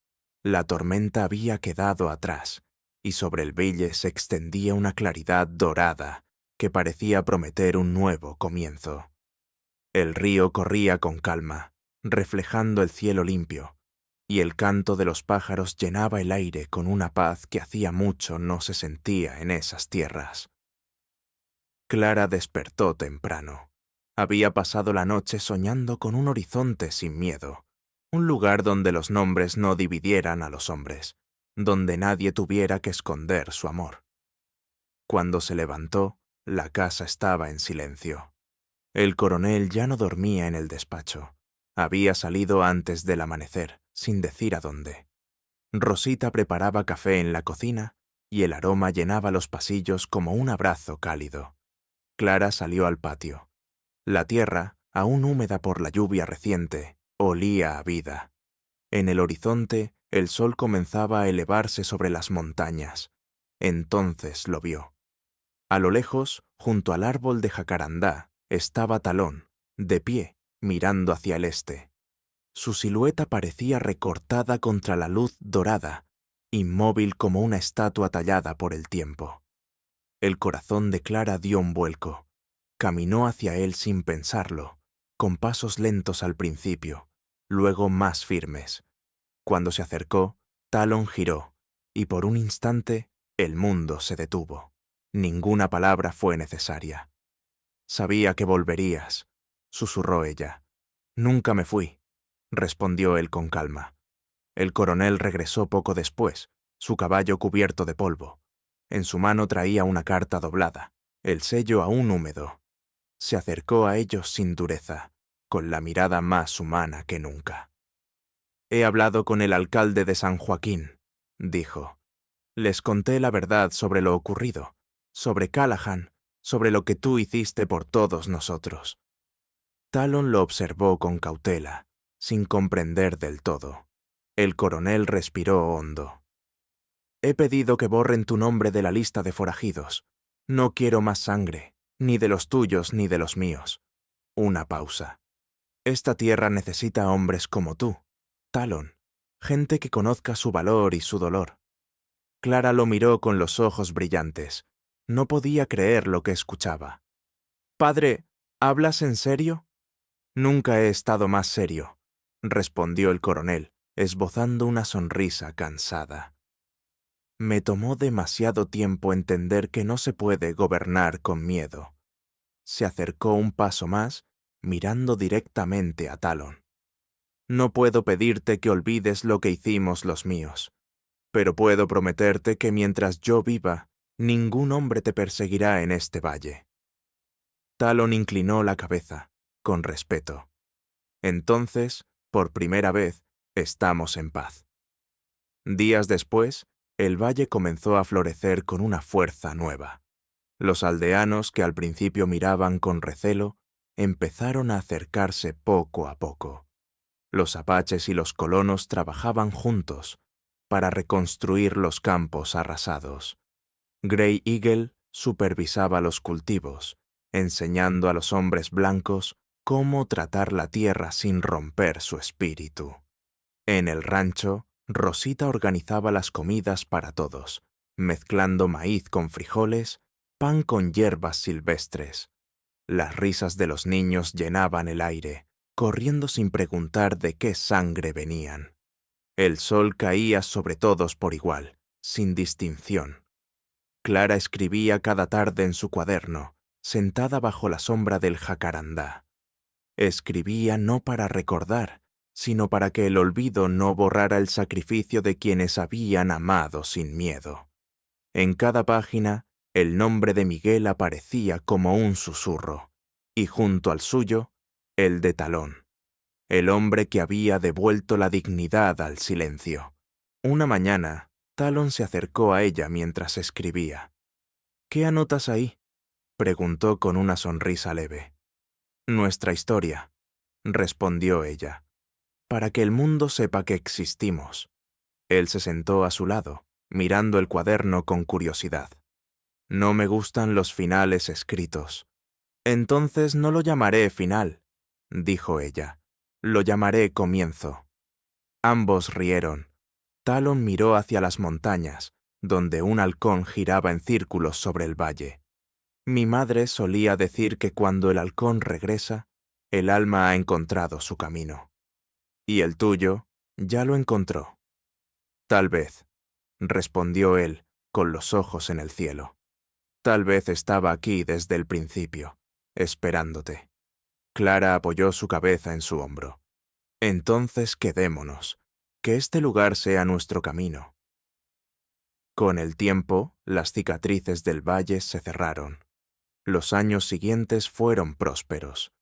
La tormenta había quedado atrás, y sobre el valle se extendía una claridad dorada que parecía prometer un nuevo comienzo. El río corría con calma, reflejando el cielo limpio, y el canto de los pájaros llenaba el aire con una paz que hacía mucho no se sentía en esas tierras. Clara despertó temprano. Había pasado la noche soñando con un horizonte sin miedo, un lugar donde los nombres no dividieran a los hombres, donde nadie tuviera que esconder su amor. Cuando se levantó, la casa estaba en silencio. El coronel ya no dormía en el despacho. Había salido antes del amanecer, sin decir a dónde. Rosita preparaba café en la cocina y el aroma llenaba los pasillos como un abrazo cálido. Clara salió al patio. La tierra, aún húmeda por la lluvia reciente, olía a vida. En el horizonte, el sol comenzaba a elevarse sobre las montañas. Entonces lo vio. A lo lejos, junto al árbol de jacarandá, estaba Talón, de pie, mirando hacia el este. Su silueta parecía recortada contra la luz dorada, inmóvil como una estatua tallada por el tiempo. El corazón de Clara dio un vuelco. Caminó hacia él sin pensarlo, con pasos lentos al principio, luego más firmes. Cuando se acercó, Talón giró, y por un instante el mundo se detuvo. Ninguna palabra fue necesaria. «Sabía que volverías», susurró ella. «Nunca me fui», respondió él con calma. El coronel regresó poco después, su caballo cubierto de polvo. En su mano traía una carta doblada, el sello aún húmedo. Se acercó a ellos sin dureza, con la mirada más humana que nunca. «He hablado con el alcalde de San Joaquín», dijo. «Les conté la verdad sobre lo ocurrido, sobre Callahan, sobre lo que tú hiciste por todos nosotros». Talon lo observó con cautela, sin comprender del todo. El coronel respiró hondo. «He pedido que borren tu nombre de la lista de forajidos. No quiero más sangre, ni de los tuyos ni de los míos». Una pausa. «Esta tierra necesita hombres como tú, Talon, gente que conozca su valor y su dolor». Clara lo miró con los ojos brillantes. No podía creer lo que escuchaba. «Padre, ¿hablas en serio?» «Nunca he estado más serio», respondió el coronel, esbozando una sonrisa cansada. «Me tomó demasiado tiempo entender que no se puede gobernar con miedo». Se acercó un paso más, mirando directamente a Talon. «No puedo pedirte que olvides lo que hicimos los míos, pero puedo prometerte que mientras yo viva, ningún hombre te perseguirá en este valle». Talon inclinó la cabeza, con respeto. «Entonces, por primera vez, estamos en paz». Días después, el valle comenzó a florecer con una fuerza nueva. Los aldeanos, que al principio miraban con recelo, empezaron a acercarse poco a poco. Los apaches y los colonos trabajaban juntos para reconstruir los campos arrasados. Grey Eagle supervisaba los cultivos, enseñando a los hombres blancos cómo tratar la tierra sin romper su espíritu. En el rancho, Rosita organizaba las comidas para todos, mezclando maíz con frijoles, pan con hierbas silvestres. Las risas de los niños llenaban el aire, corriendo sin preguntar de qué sangre venían. El sol caía sobre todos por igual, sin distinción. Clara escribía cada tarde en su cuaderno, sentada bajo la sombra del jacarandá. Escribía no para recordar, sino para que el olvido no borrara el sacrificio de quienes habían amado sin miedo. En cada página, el nombre de Miguel aparecía como un susurro, y junto al suyo, el de Talón, el hombre que había devuelto la dignidad al silencio. Una mañana, Talón se acercó a ella mientras escribía. «¿Qué anotas ahí?», preguntó con una sonrisa leve. «Nuestra historia», respondió ella, «para que el mundo sepa que existimos». Él se sentó a su lado, mirando el cuaderno con curiosidad. «No me gustan los finales escritos». «Entonces no lo llamaré final», dijo ella. «Lo llamaré comienzo». Ambos rieron. Talon miró hacia las montañas, donde un halcón giraba en círculos sobre el valle. «Mi madre solía decir que cuando el halcón regresa, el alma ha encontrado su camino». «¿Y el tuyo? ¿Ya lo encontró?» «Tal vez», respondió él, con los ojos en el cielo. «Tal vez estaba aquí desde el principio, esperándote». Clara apoyó su cabeza en su hombro. «Entonces quedémonos, que este lugar sea nuestro camino». Con el tiempo, las cicatrices del valle se cerraron. Los años siguientes fueron prósperos.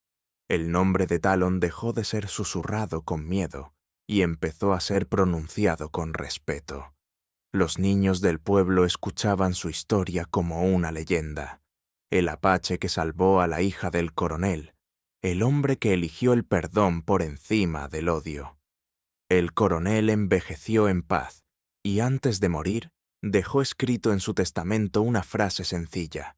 El nombre de Talon dejó de ser susurrado con miedo y empezó a ser pronunciado con respeto. Los niños del pueblo escuchaban su historia como una leyenda. El apache que salvó a la hija del coronel, el hombre que eligió el perdón por encima del odio. El coronel envejeció en paz y antes de morir dejó escrito en su testamento una frase sencilla: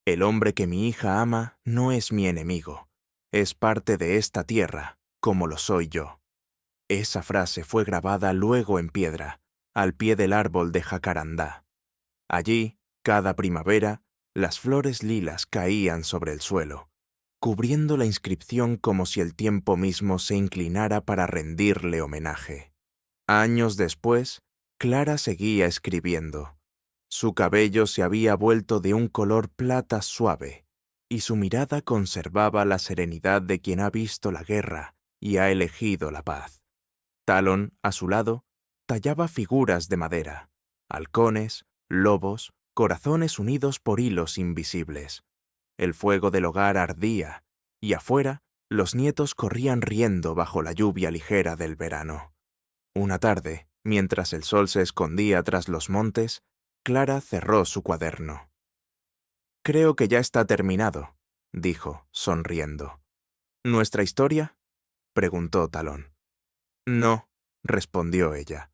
el hombre que mi hija ama no es mi enemigo, es parte de esta tierra, como lo soy yo. Esa frase fue grabada luego en piedra, al pie del árbol de jacarandá. Allí, cada primavera, las flores lilas caían sobre el suelo, cubriendo la inscripción como si el tiempo mismo se inclinara para rendirle homenaje. Años después, Clara seguía escribiendo. Su cabello se había vuelto de un color plata suave, y su mirada conservaba la serenidad de quien ha visto la guerra y ha elegido la paz. Talon, a su lado, tallaba figuras de madera, halcones, lobos, corazones unidos por hilos invisibles. El fuego del hogar ardía, y afuera los nietos corrían riendo bajo la lluvia ligera del verano. Una tarde, mientras el sol se escondía tras los montes, Clara cerró su cuaderno. «Creo que ya está terminado», dijo, sonriendo. «¿Nuestra historia?», preguntó Talón. «No», respondió ella.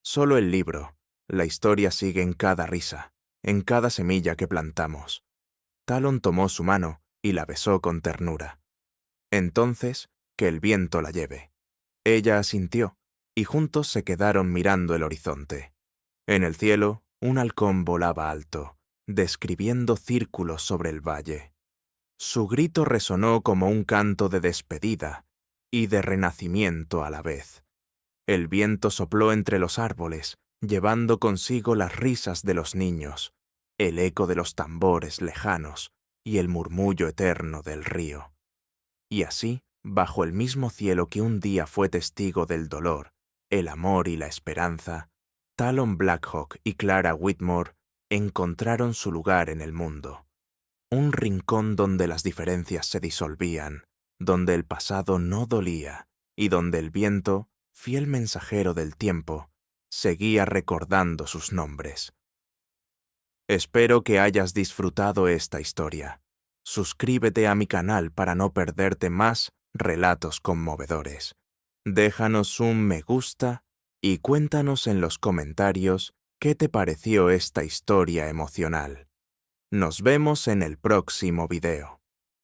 «Solo el libro. La historia sigue en cada risa, en cada semilla que plantamos». Talon tomó su mano y la besó con ternura. «Entonces, que el viento la lleve». Ella asintió, y juntos se quedaron mirando el horizonte. En el cielo, un halcón volaba alto, describiendo círculos sobre el valle. Su grito resonó como un canto de despedida y de renacimiento a la vez. El viento sopló entre los árboles, llevando consigo las risas de los niños, el eco de los tambores lejanos y el murmullo eterno del río. Y así, bajo el mismo cielo que un día fue testigo del dolor, el amor y la esperanza, Talon Blackhawk y Clara Whitmore encontraron su lugar en el mundo. Un rincón donde las diferencias se disolvían, donde el pasado no dolía y donde el viento, fiel mensajero del tiempo, seguía recordando sus nombres. Espero que hayas disfrutado esta historia. Suscríbete a mi canal para no perderte más relatos conmovedores. Déjanos un me gusta y cuéntanos en los comentarios qué te pareció esta historia emocional. Nos vemos en el próximo video.